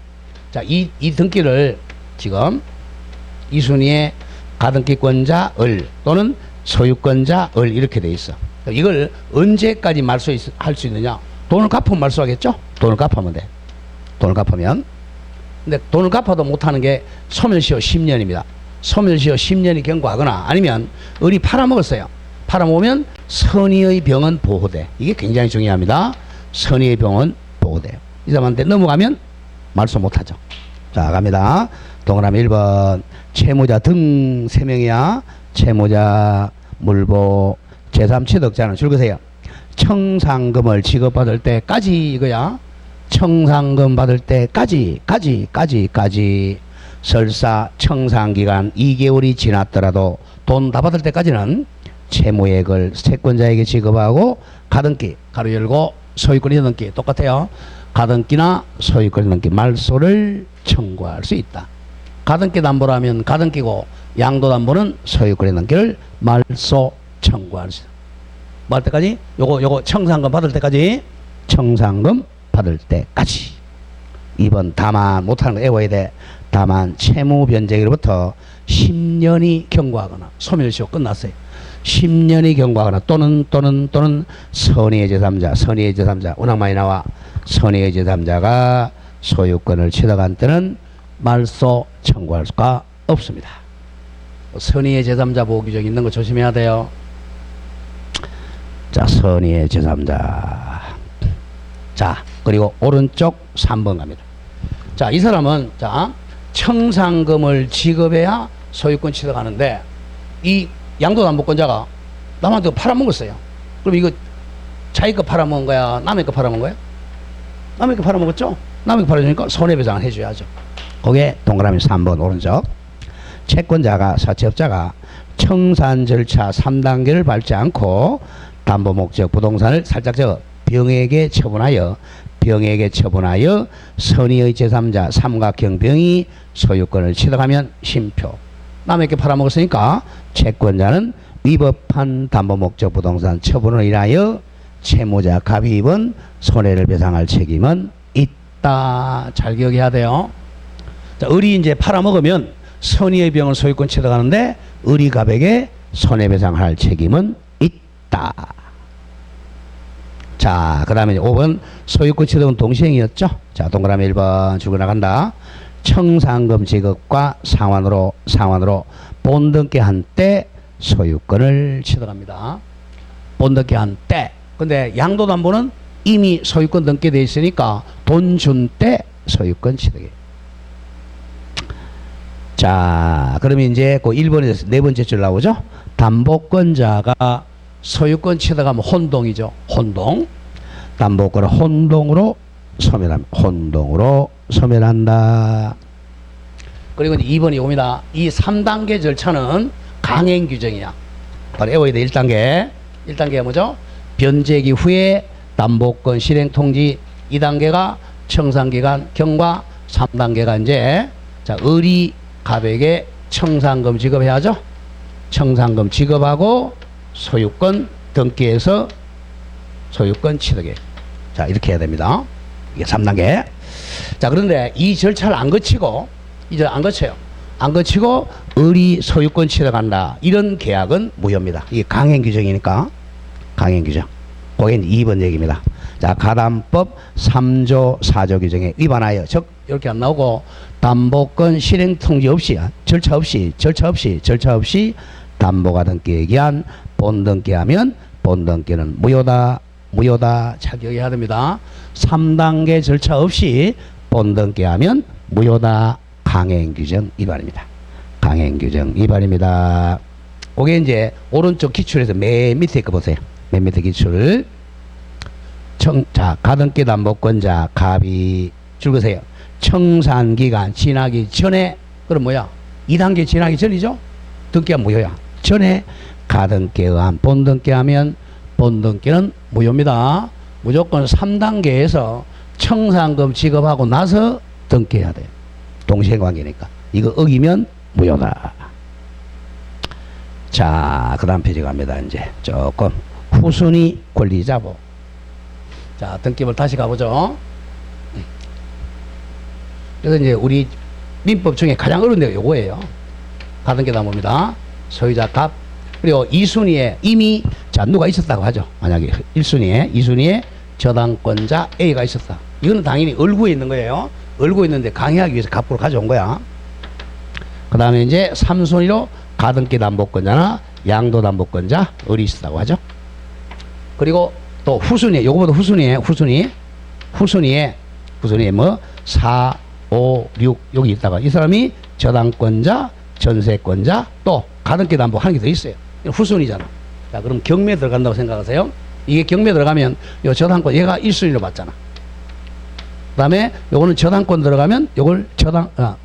자, 이 등기를 지금 이 순위에 가등기권자 을 또는 소유권자 을 이렇게 돼 있어. 이걸 언제까지 말소할 수 있느냐? 돈을 갚으면 말소하겠죠? 돈을 갚으면 돼. 돈을 갚으면. 근데 돈을 갚아도 못하는 게 소멸시효 10년입니다. 소멸시효 10년이 경과하거나 아니면 을이 팔아먹었어요. 팔아먹으면 선의의 병은 보호돼. 이게 굉장히 중요합니다. 선의의 병은 보호돼요. 이 사람한테 넘어가면 말소 못하죠. 자, 갑니다. 동그라미 1번 채무자 등 3명이야. 채무자, 물보, 제3취득자는 줄거세요. 청산금을 지급받을 때까지 이거야. 청산금 받을 때까지 설사 청산기간 2개월이 지났더라도 돈 다 받을 때까지는 채무액을 채권자에게 지급하고 가등기 가로 열고 소유권이 등기 똑같아요. 가등기나 소유권이 등기 말소를 청구할 수 있다. 가등기 담보라면 가등기고 양도담보는 소유권의 등기를 말소 청구할 수 있다. 뭐 할 때까지? 요거 청산금 받을 때까지. 청산금 받을 때까지. 2번 다만 못하는 거 외워야 돼. 다만 채무 변제기로부터 10년이 경과하거나 소멸시효 끝났어요. 10년이 경과하거나 또는 선의의 제3자 워낙 많이 나와. 선의의 제3자가 소유권을 취득한 때는 말소 청구할 수가 없습니다. 선의의 제3자 보호 규정 있는 거 조심해야 돼요. 자, 선의의 제3자. 자, 그리고 오른쪽 3번 갑니다. 자, 이 사람은 자, 청산금을 지급해야 소유권 취득하는데 이 양도담보권자가 남한테 팔아먹었어요. 그럼 이거 자기 거 팔아먹은 거야? 남의 거 팔아먹은 거야? 남의 거 팔아먹었죠? 남의 거 팔아주니까 손해배상을 해줘야죠. 그게 동그라미 3번 오른쪽. 채권자가 사채업자가 청산 절차 3단계를 밟지 않고 담보 목적 부동산을 살짝 적어 병에게 처분하여 선의의 제3자 삼각형 병이 소유권을 취득하면 심표. 남에게 팔아먹었으니까 채권자는 위법한 담보 목적 부동산 처분을 인하여 채무자 갑이 입은 손해를 배상할 책임은 있다. 잘 기억해야 돼요. 자, 을이 이제 팔아먹으면 선의의 병을 소유권 취득하는데 을이 갑에게 손해배상할 책임은 있다. 자, 그 다음에 5번 소유권 취득은 동시행이었죠. 자, 동그라미 1번 줄고 나간다. 청산금 지급과 상환으로 본등기 한 때 소유권을 취득합니다. 본등기 한 때. 근데 양도담보는 이미 소유권 등기되어 있으니까 돈 준 때 소유권 취득이에요. 자, 그러면 이제 그 1번에서 네 번째 줄 나오죠. 담보권자가 소유권 취득하면 혼동이죠. 혼동. 담보권을 혼동으로 소멸한다. 그리고 이제 2번이 옵니다. 이 3단계 절차는 강행 규정이야. 바로 외워야 돼. 1단계가 뭐죠? 변제기 후에 담보권 실행 통지. 2단계가 청산기간 경과. 3단계가 이제 자, 을이 갑에게 청산금 지급해야죠. 청산금 지급하고 소유권 등기해서 소유권 취득해. 자, 이렇게 해야 됩니다. 이게 3단계. 자, 그런데 이 절차를 안 거치고 이제 안 거쳐요. 안 거치고 을이 소유권 취득한다. 이런 계약은 무효입니다. 이게 강행 규정이니까. 강행 규정. 그게 2번 얘기입니다. 자, 가담법 3조 4조 규정에 위반하여 즉 이렇게 안 나오고 담보권 실행 통지 없이 절차 없이 담보가 등기에 기한 본등기하면 본등기는 무효다. 잘 기억해야 됩니다. 3단계 절차 없이 본등기하면 무효다. 강행규정 위반입니다. 강행규정 위반입니다. 그게 이제 오른쪽 기출에서 맨 밑에 거 보세요. 맨 밑에 기출. 자, 가등기 담보권자 갑이 줄거세요. 청산기간 지나기 전에 그럼 뭐야? 2단계 지나기 전이죠? 등기가 무효야. 전에 가등기에 의한 본등기하면 본등기는 무효입니다. 무조건 3단계에서 청산금 지급하고 나서 등기해야 돼요. 동시행관계니까. 이거 어기면 무효다. 자, 그 다음 페이지 갑니다. 이제 조금 후순위 권리자보. 자, 등기부를 다시 가보죠. 그래서 이제 우리 민법 중에 가장 어려운 데가 요거예요. 가등기 담보입니다. 소유자 갑. 그리고 2순위에 이미 자 누가 있었다고 하죠. 만약에 1순위에 2순위에 저당권자 A가 있었다. 이거는 당연히 을구에 있는 거예요. 을구에 있는데 강의하기 위해서 갑부를 가져온 거야. 그 다음에 이제 3순위로 가등기 담보권자나 양도 담보권자 을이 있었다고 하죠. 그리고 또 후순위에 요거보다 후순위에 뭐 4, 5, 6 여기 있다가 이 사람이 저당권자, 전세권자 또 가등기 담보 하는 게 더 있어요. 후순위잖아. 자, 그럼 경매 들어간다고 생각하세요. 이게 경매 들어가면 요 저당권 얘가 1순위로 받잖아. 그 다음에 요거는 저당권 들어가면 요걸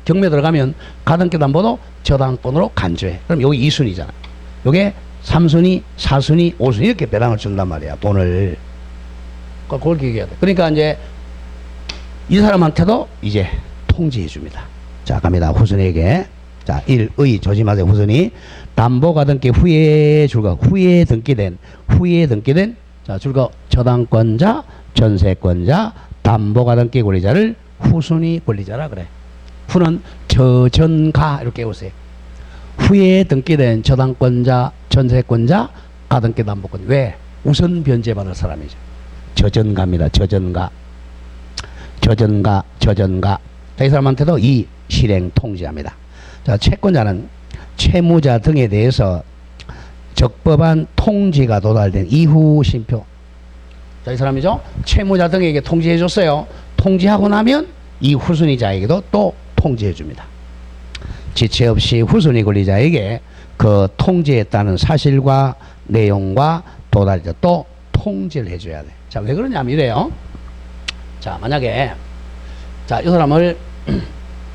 경매 들어가면 가등기 담보도 저당권으로 간주해. 그럼 여기 2순위잖아. 요게 3순위, 4순위, 5순위 이렇게 배당을 준단 말이야. 돈을. 그걸 기억해야 돼. 그러니까 이제 이 사람한테도 이제 통지해 줍니다. 자, 갑니다. 후순위에게. 자, 1의 조심하세요. 후순위. 담보가 등기 후에 줄거 후에 등기된 자, 줄거 저당권자, 전세권자, 담보가 등기 권리자를 후순위 권리자라 그래. 후는 저전가 이렇게 외우세요. 후에 등기된 저당권자, 전세권자, 가등기 담보권. 왜? 우선 변제받을 사람이죠. 저전가입니다. 저전가. 자, 이 사람한테도 이 실행 통지합니다. 자, 채권자는 채무자 등에 대해서 적법한 통지가 도달된 이후 심표. 자, 이 사람이죠. 채무자 등에게 통지해 줬어요. 통지하고 나면 이 후순위자에게도 또 통지해 줍니다. 지체 없이 후순위 권리자에게 그 통지했다는 사실과 내용과 도달자 또 통지를 해줘야 돼. 자, 왜 그러냐면 이래요. 자, 만약에 자, 이 사람을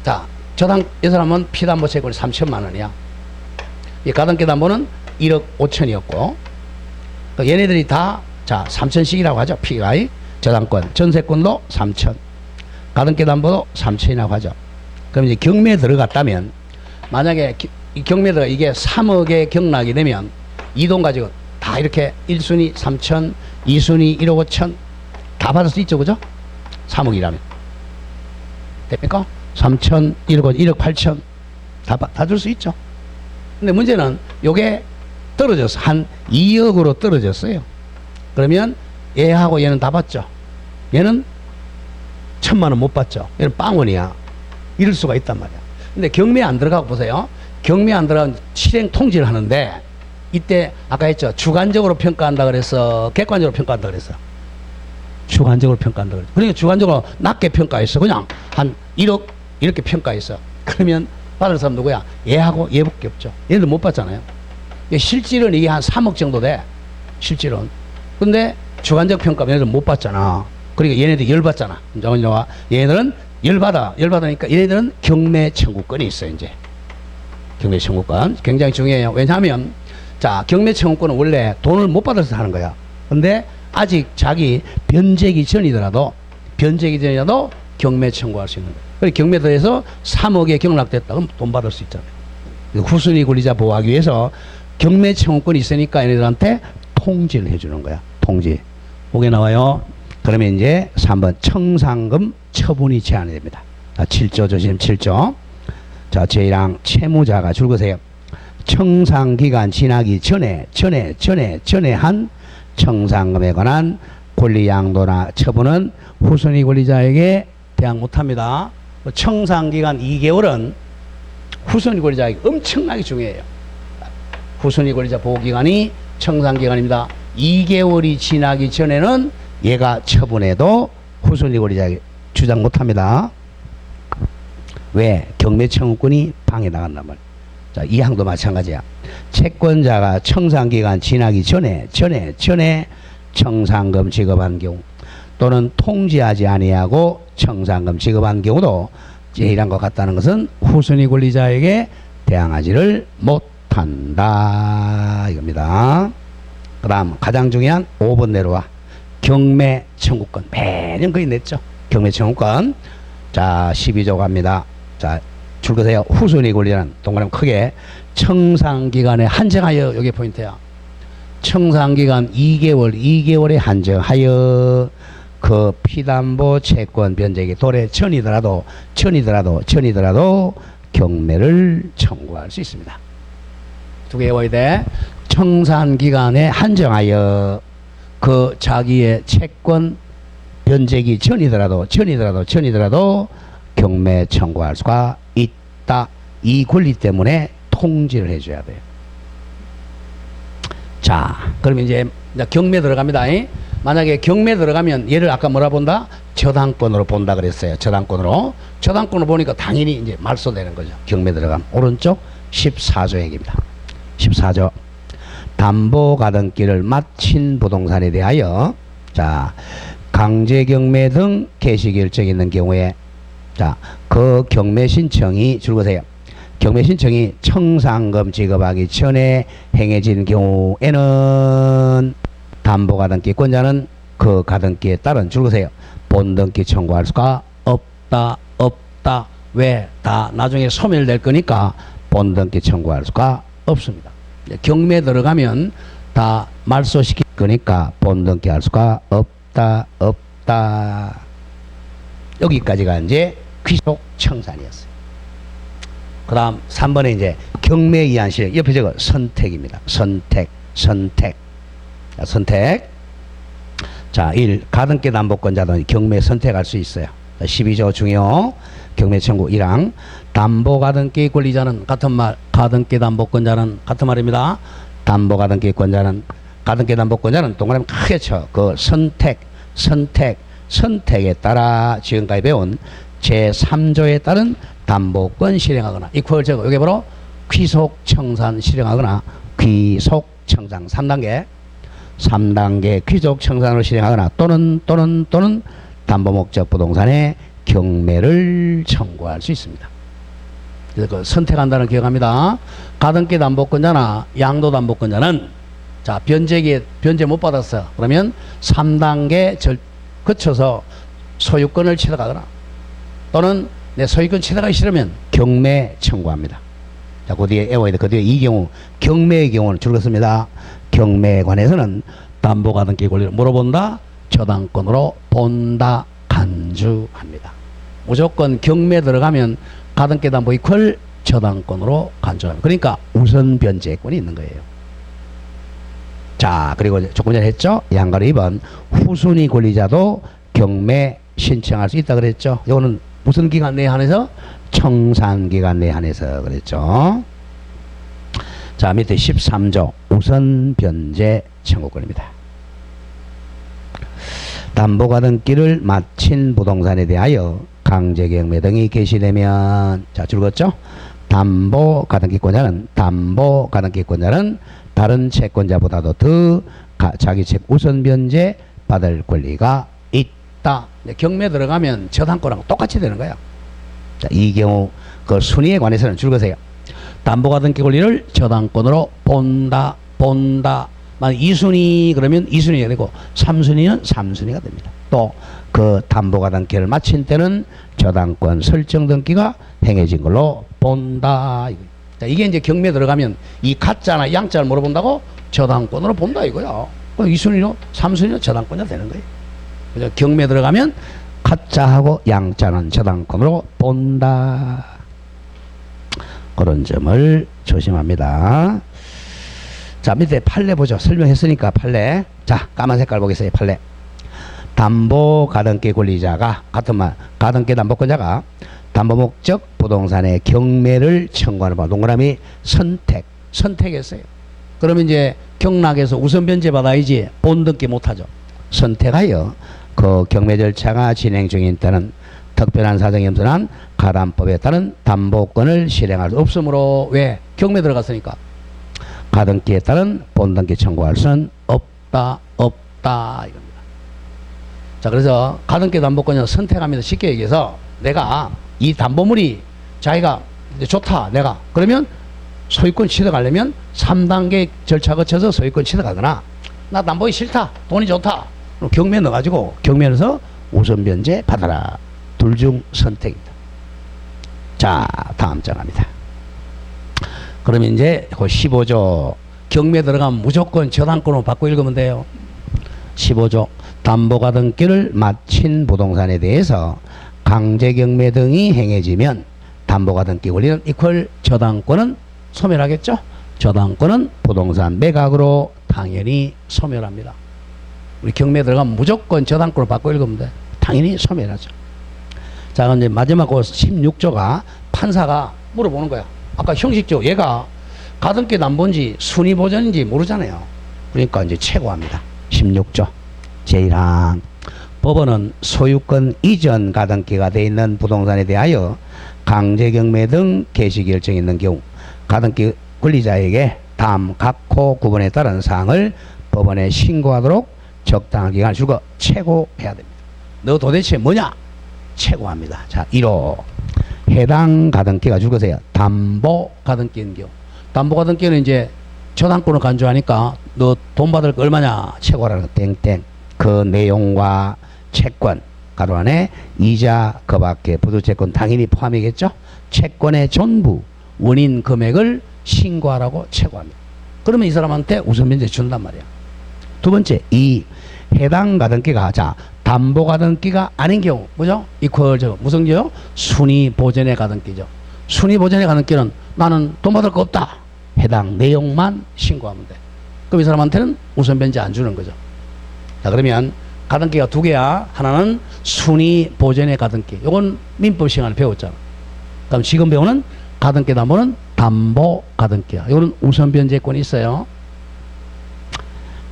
자, 이 사람은 피담보 채권이 3천만 원이야. 이 가등기 담보는 1억 5천이었고 얘네들이 다 자, 3천씩이라고 하죠. 피가 저당권, 전세권도 3천, 가등기 담보도 3천이라고 하죠. 그럼 이제 경매에 들어갔다면 만약에 이 경매가 이게 3억에 경락이 되면 이 돈 가지고 다 이렇게 1순위 3천, 2순위 1억 5천 다 받을 수 있죠, 그죠? 3억이라면 됩니까? 3천, 1억 8천 다 줄 수 있죠. 근데 문제는 요게 떨어졌어. 한 2억으로 떨어졌어요. 그러면 얘하고 얘는 다 받죠. 얘는 1,000만 원 못 받죠. 얘는 빵원이야. 이럴 수가 있단 말이야. 근데 경매 안 들어가고 보세요. 경매 안 들어가면 실행 통지를 하는데 이때 아까 했죠. 주관적으로 평가한다 그랬어. 객관적으로 평가한다 그랬어. 주관적으로 평가한다 그랬어. 그러니까 주관적으로 낮게 평가했어. 그냥 한 1억 이렇게 평가했어. 그러면 받을 사람 누구야? 얘하고 얘밖에 없죠. 얘들 못 받잖아요. 실질은 이게 한 3억 정도 돼. 실질은. 근데 주관적 평가면 얘네들 못 받잖아. 그러니까 얘네들 열 받잖아. 얘네들은 열 받으니까 얘네들은 경매 청구권이 있어. 이제 경매 청구권 굉장히 중요해요. 왜냐하면 자, 경매 청구권은 원래 돈을 못 받아서 하는 거야. 근데 아직 자기 변제기 전이더라도 경매 청구할 수 있는 거야. 그리고 경매도에서 3억에 경락됐다 그럼 돈 받을 수 있잖아요. 후순위 권리자 보호하기 위해서 경매 청구권이 있으니까 얘네들한테 통지를 해주는 거야. 통지. 보게 나와요. 그러면 이제 3번 청산금 처분이 제한이 됩니다. 자, 7조 조심 7조. 자, 제1항 채무자가 줄거세요. 청산기간 지나기 전에 한 청산금에 관한 권리양도나 처분은 후순위 권리자에게 대항 못합니다. 청산기간 2개월은 후순위 권리자에게 엄청나게 중요해요. 후순위 권리자 보호기간이 청산기간입니다. 2개월이 지나기 전에는 얘가 처분해도 후순위 권리자에게 주장 못합니다. 왜? 경매 청구권이 방해나간단 말이야. 자, 이 항도 마찬가지야. 채권자가 청산기간 지나기 전에 청산금 지급한 경우 또는 통지하지 아니하고 청산금 지급한 경우도 제1항과 같다는 것은 후순위 권리자에게 대항하지를 못한다 이겁니다. 그 다음 가장 중요한 5번 내려와. 경매 청구권 매년 거의 냈죠. 경매 청구권. 자, 12조 갑니다. 자, 줄거세요. 후순위 권리자는 동그라미 크게 청산기간에 한정하여. 여기 포인트야. 청산기간 2개월에 한정하여 그 피담보 채권 변제기 도래 전이더라도 경매를 청구할 수 있습니다. 두 개 외워야 돼. 청산기간에 한정하여 그 자기의 채권 변제기 전이더라도 경매 청구할 수가 있다. 이 권리 때문에 통지를 해줘야 돼요. 자, 그러면 이제 경매 들어갑니다. 만약에 경매 들어가면 얘를 아까 뭐라 본다? 저당권으로 본다 그랬어요. 저당권으로 보니까 당연히 이제 말소되는 거죠. 경매 들어가면. 오른쪽 14조 얘기입니다. 14조 담보가등기를 마친 부동산에 대하여 자 강제경매 등 개시결정이 있는 경우에 자 그 경매 신청이 줄거세요. 경매 신청이 청산금 지급하기 전에 행해진 경우에는 담보가등기권자는 그 가등기에 따른 줄거세요. 본등기 청구할 수가 없다. 왜? 다 나중에 소멸될 거니까 본등기 청구할 수가 없습니다. 경매 들어가면 다 말소시킬 거니까 본등기 할 수가 없다. 여기까지가 이제 귀속 청산이었어요. 그 다음 3번에 이제 경매에 의한 실행. 옆에 저거 선택입니다. 선택. 자, 1. 가등기 담보권자는 경매 선택할 수 있어요. 12조 중요 경매 청구 1항 담보가등기 권리자는 같은 말, 가등기 담보권자는 같은 말입니다. 담보가등기권자는 가등기 담보권자는 동그라미 크게 쳐. 그 선택에 따라 지금까지 배운 제3조에 따른 담보권 실행하거나 이퀄 저거 여기 바로 귀속 청산 실행하거나 귀속 청산 3단계 귀속 청산으로 실행하거나 또는 담보 목적 부동산에 경매를 청구할 수 있습니다. 그래서 그 선택한다는 기억합니다. 가등기 담보권자나 양도 담보권자는 자 변제 못 받았어. 그러면 3단계 거쳐서 소유권을 취득하거나 또는 내 소유권 취득하기 싫으면 경매 청구합니다. 자, 그 뒤에 외워야 돼. 그 뒤에 이 경우 경매의 경우는 줄었습니다. 경매에 관해서는 담보가등기 권리를 물어본다. 저당권으로 본다. 간주합니다. 무조건 경매 들어가면 가등기 담보 이퀄 저당권으로 간주합니다. 그러니까 우선 변제권이 있는 거예요. 자, 그리고 조금 전에 했죠. 양가로 2번 후순위 권리자도 경매 신청할 수 있다 그랬죠. 이거는 무슨 기간 내에 한해서? 청산기간 내에 한해서 그랬죠. 자, 밑에 13조 우선 변제 청구권입니다. 담보가등기를 마친 부동산에 대하여 강제경매 등이 개시되면 자 줄었죠. 담보가등기권자는 다른 채권자보다도 더 자기 책 우선 변제 받을 권리가 있다. 경매 들어가면 저당권하고 똑같이 되는 거야. 자, 이 경우 그 순위에 관해서는 줄거세요. 담보가등기 권리를 저당권으로 본다. 만약 2순위 그러면 2순위가 되고 3순위는 3순위가 됩니다. 또 그 담보가등기를 마친 때는 저당권 설정 등기가 행해진 걸로 본다. 자, 이게 이제 경매 들어가면 이 가짜나 양자를 물어본다고 저당권으로 본다 이거야. 2순위로 3순위로 저당권자 되는 거예요. 그래서 경매 들어가면 가짜하고 양자는 저당권으로 본다. 그런 점을 조심합니다. 자, 밑에 판례 보죠. 설명했으니까 판례. 자, 까만 색깔 보겠어요. 판례. 담보가등기 권리자가 같은 말, 가등기 담보권자가 담보 목적 부동산의 경매를 청구하는 바 동그라미 선택했어요. 그러면 이제 경락에서 우선 변제 받아야지 본등기 못하죠. 선택하여 그 경매 절차가 진행 중인 때는 특별한 사정이 없는 가담법에 따른 담보권을 실행할 수 없으므로 왜? 경매 들어갔으니까 가등기에 따른 본등기 청구할 수는 없다 이겁니다. 자, 그래서 가등기 담보권을 선택합니다. 쉽게 얘기해서 내가 이 담보물이 자기가 좋다 내가 그러면 소유권 취득하려면 3단계 절차 거쳐서 소유권 취득하거나 나 담보이 싫다 돈이 좋다 그럼 경매 넣어가지고 경매에서 우선 변제 받아라. 둘 중 선택입니다. 자, 다음 장합니다. 그러면 이제 그 15조 경매 들어가면 무조건 저당권으로 받고 읽으면 돼요. 15조 담보가등기를 마친 부동산에 대해서 강제경매 등이 행해지면 담보가등기 권리는 이퀄 저당권은 소멸하겠죠. 저당권은 부동산 매각으로 당연히 소멸합니다. 우리 경매 들어가면 무조건 저당권을 받고 읽으면 돼. 당연히 소멸하죠. 자, 그럼 이제 마지막 16조가 판사가 물어보는 거야. 아까 형식적 얘가 가등기 담보인지 순위 보전인지 모르잖아요. 그러니까 이제 최고합니다. 16조 제1항 법원은 소유권 이전 가등기가 돼 있는 부동산에 대하여 강제경매 등 개시결정이 있는 경우 가등기 권리자에게 다음 각호 구분에 따른 사항을 법원에 신고하도록 적당한 기간을 주고 최고해야 됩니다. 너 도대체 뭐냐? 최고합니다. 자, 1호. 해당 가등기가 죽으세요. 담보 가등기인 경우. 담보 가등기는 이제 저당권을 간주하니까 너 돈 받을 거 얼마냐? 최고라는 거 땡땡. 그 내용과 채권 가로 안에 이자 그 밖에 부도채권 당연히 포함이겠죠. 채권의 전부 원인 금액을 신고하라고 최고합니다. 그러면 이 사람한테 우선 면제 준단 말이야. 두 번째, 이 해당 가등기가 자 담보 가등기가 아닌 경우 뭐죠? 이퀄 저 무슨 게요? 순위 보전의 가등기죠. 순위 보전의 가등기는 나는 돈 받을 거 없다. 해당 내용만 신고하면 돼. 그럼 이 사람한테는 우선 면제 안 주는 거죠. 자, 그러면 가등기가 두 개야. 하나는 순위 보전의 가등기. 요건 민법 시간에 배웠잖아. 그럼 지금 배우는 가등기 담보는 담보 가등기야. 요거는 우선 변제권이 있어요.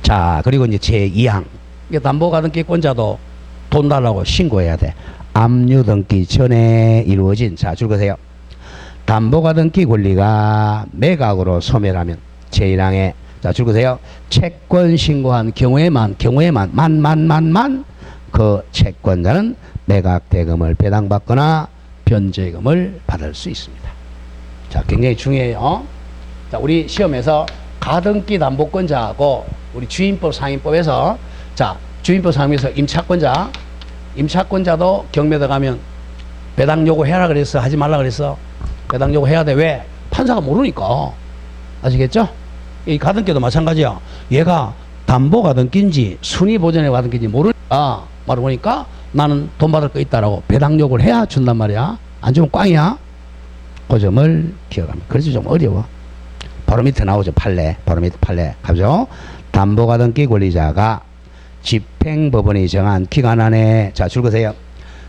자, 그리고 이제 제2항. 담보 가등기권자도 돈 달라고 신고해야 돼. 압류 등기 전에 이루어진 자, 줄거세요. 담보 가등기 권리가 매각으로 소멸하면 제1항에 자, 줄거세요. 채권 신고한 경우에만 그 채권자는 매각 대금을 배당받거나 변제금을 받을 수 있습니다. 자, 굉장히 중요해요. 자, 우리 시험에서 가등기 담보권자하고 우리 주인법 상인법에서 자, 주인법 상인법에서 임차권자도 경매대 가면 배당 요구해라 그랬어? 하지 말라 그랬어? 배당 요구해야 돼. 왜? 판사가 모르니까. 아시겠죠? 이 가등기도 마찬가지야. 얘가 담보 가등기인지 순위 보전의 가등기인지 모르니까 모르니까 나는 돈 받을 거 있다라고 배당 요구를 해야 준단 말이야. 안 주면 꽝이야. 그 점을 기억합니다. 그래서 좀 어려워. 바로 밑에 나오죠. 판례. 바로 밑에 판례. 가죠. 담보 가등기 권리자가 집행법원이 정한 기간 안에 자, 줄거세요.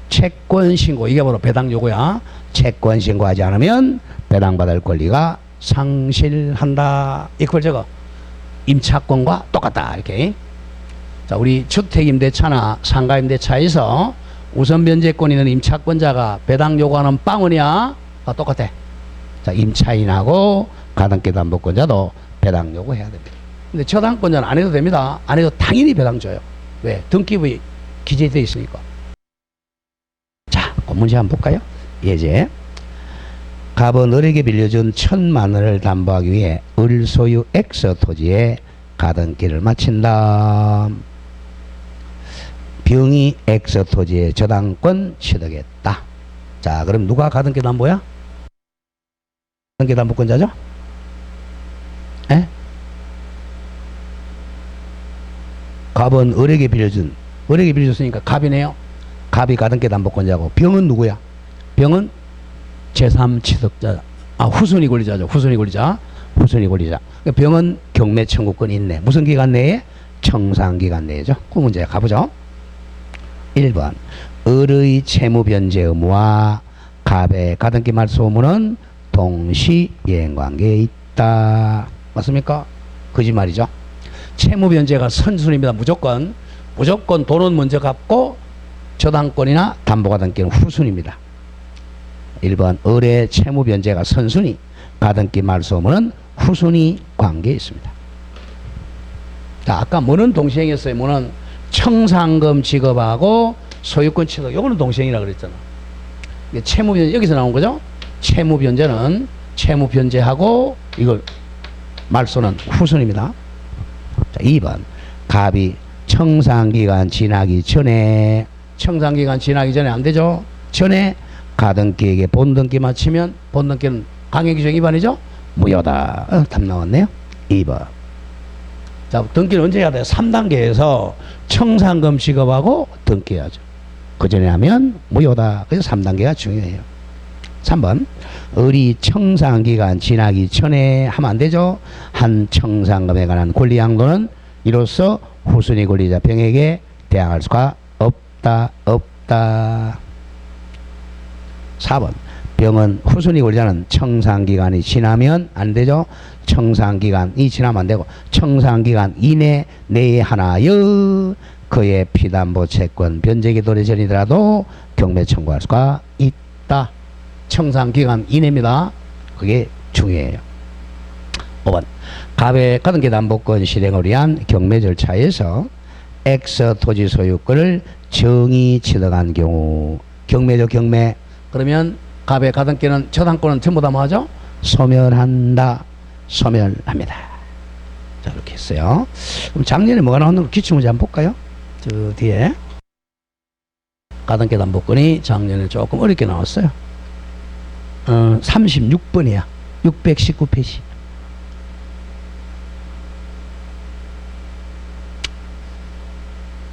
채권 신고. 이게 바로 배당 요구야. 채권 신고하지 않으면 배당받을 권리가 상실한다. 이걸 적어. 임차권과 똑같다. 이렇게. 자, 우리 주택임대차나 상가임대차에서 우선 변제권 있는 임차권자가 배당 요구하는 빵원이야. 똑같아. 자, 임차인하고 가등기 담보권자도 배당 요구해야 됩니다. 근데 저당권자는 안 해도 됩니다. 안 해도 당연히 배당 줘요. 왜? 등기부에 기재되어 있으니까. 자, 그 문제 한번 볼까요? 예제. 갑은 을에게 빌려준 1,000만 원을 담보하기 위해 을 소유 X 토지에 가등기를 마친다. 병이 X 토지의 저당권 취득했다. 자, 그럼 누가 가등기 담보야? 가등기 담보권자죠? 에? 갑은 을에게 빌려줬으니까 갑이네요. 갑이 가등기 담보권자고 병은 누구야? 병은 제3취득자, 후순위 권리자죠. 후순위 권리자. 그러니까 병은 경매 청구권이 있네. 무슨 기간 내에? 청산기간 내죠. 그 문제 가보죠. 1번. 을의 채무 변제 의무와 갑의 가등기 말소 의무는 동시 이행관계에 있다. 맞습니까? 거짓말이죠. 채무 변제가 선순위입니다. 무조건 돈은 먼저 갚고 저당권이나 담보가등기는 후순위입니다. 1번 을의 채무 변제가 선순위, 가등기 말소 의무는 후순위 관계에 있습니다. 자, 아까 뭐는 동시행했어요? 뭐는 청산금 지급하고 소유권 취득. 요거는 동시행이라고 그랬잖아. 채무 변제 여기서 나온 거죠? 채무 변제는 채무 변제하고 이걸 말소는 후순위입니다. 자, 2번 갑이 청산기간 지나기 전에 안 되죠? 전에 가등기에게 본등기 마치면 본등기는 강행규정 위반이죠? 무효다. 답 나왔네요. 2번. 자, 등기는 언제 해야 돼? 3단계에서 청산금 지급하고 등기해야죠. 그 전에 하면 무효다. 그래서 3단계가 중요해요. 3번. 을이 청산기간 지나기 전에 하면 안 되죠? 한 청산금에 관한 권리 양도는 이로써 후순위 권리자 병에게 대항할 수가 없다. 4번. 병은 후순위 권리자는 청산기간이 지나면 안 되죠. 청산기간이 지나면 안 되고 청산기간 내에 하나여 그의 피담보 채권 변제기 도래 전이더라도 경매 청구할 수가 있다. 청산기간 이내입니다. 그게 중요해요. 5번 갑의 가등기 담보권 실행을 위한 경매 절차에서 X 토지 소유권을 정의 취득한 경우 경매죠. 경매. 그러면 갑의 가등기는 저당권은 전부 다 뭐하죠? 소멸한다. 소멸합니다. 자, 이렇게 했어요. 그럼 작년에 뭐가 나왔는가 기출문제 한번 볼까요? 저 뒤에 가등기 담보권이 작년에 조금 어렵게 나왔어요. 36번이야. 619페이지.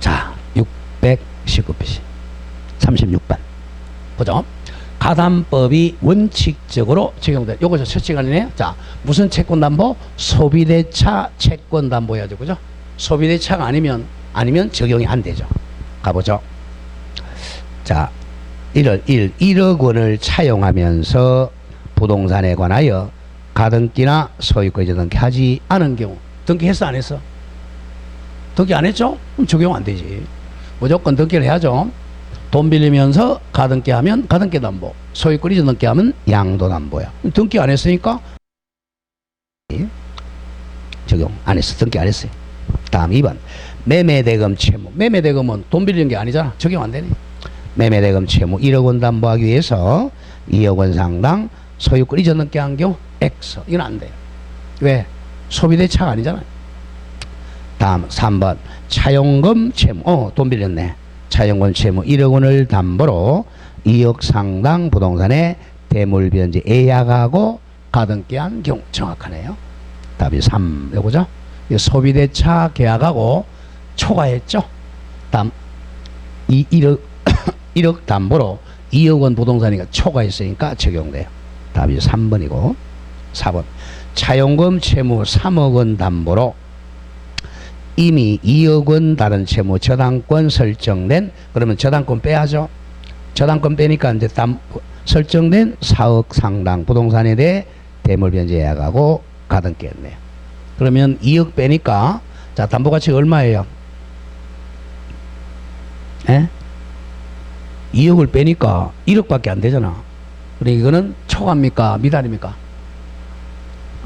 자, 619페이지. 36번. 보죠. 가담법이 원칙적으로 적용돼. 요거 첫 시간이네요. 자, 무슨 채권담보? 소비대차 채권담보 해야죠. 그죠? 소비대차가 아니면 적용이 안 되죠. 가보죠. 자, 1억 원을 차용하면서 부동산에 관하여 가등기나 소유권 등기하지 않은 경우. 등기했어 안 했어? 등기 안 했죠? 그럼 적용 안 되지. 무조건 등기를 해야죠. 돈 빌리면서 가등기하면 가등기 담보, 소유권 이전 등기하면 양도 담보야. 등기 안 했으니까 적용 안 했어. 등기 안 했어요. 다음 2번 매매대금 채무. 매매대금은 돈 빌리는 게 아니잖아. 적용 안 되니. 매매대금 채무 1억 원 담보하기 위해서 2억 원 상당 소유권 이전 등기한 경우 X. 이건 안 돼요. 왜? 소비대차가 아니잖아요. 다음 3번 차용금 채무. 돈 빌렸네. 차용금 채무 1억 원을 담보로 2억 상당 부동산에 대물변제 예약하고 가등기한 경우. 정확하네요. 답이 3. 요거죠. 소비대차 계약하고 초과했죠. 다음 1억 담보로 2억 원 부동산이니까 초과했으니까 적용돼요. 답이 3번이고 4번 차용금 채무 3억 원 담보로 이미 2억 원 다른 채무 저당권 설정된, 그러면 저당권 빼야죠. 저당권 빼니까 이제 설정된 4억 상당 부동산에 대해 대물변제 예약하고 가등기했네요. 그러면 2억 빼니까 자 담보가치가 얼마예요? 에? 2억을 빼니까 1억밖에 안 되잖아. 그러니까 이거는 초과입니까? 미달입니까?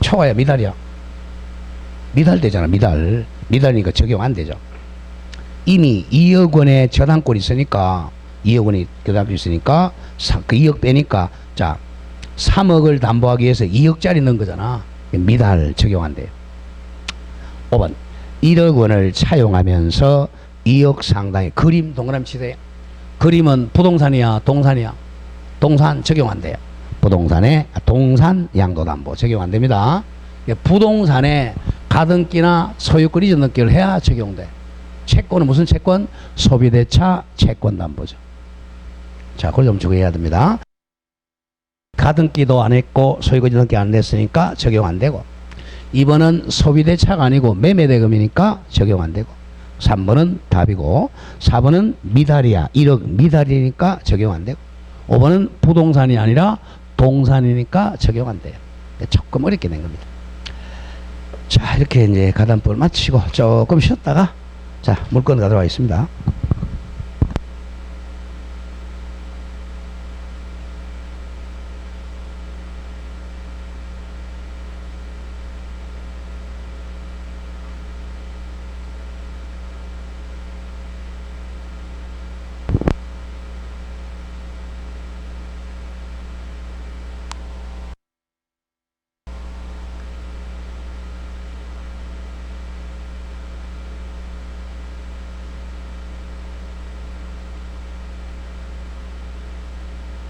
초과야 미달이야. 미달 되잖아. 미달이니까 적용 안 되죠. 이미 2억 원의 저당권이 있으니까 2억 원이 그다음에 있으니까 그 2억 빼니까 자 3억을 담보하기 위해서 2억짜리 넣은 거잖아. 미달 적용 안 돼요. 5번 1억 원을 차용하면서 2억 상당의 그림 동그라미 치세요. 그림은 부동산이야 동산이야? 동산 적용 안 돼요. 부동산에 동산 양도담보 적용 안 됩니다. 부동산에 가등기나 소유권 이전 등기를 해야 적용돼. 채권은 무슨 채권? 소비대차 채권담보죠. 자, 그걸 좀 주의해야 됩니다. 가등기도 안 했고 소유권 이전 등기 안 했으니까 적용 안 되고, 2번은 소비대차가 아니고 매매대금이니까 적용 안 되고, 3번은 답이고, 4번은 미달이야. 1억 미달이니까 적용 안 되고, 5번은 부동산이 아니라 동산이니까 적용 안 돼요. 조금 어렵게 된 겁니다. 자, 이렇게 이제 가담법을 마치고 조금 쉬었다가 자, 물건 가도록 하겠습니다.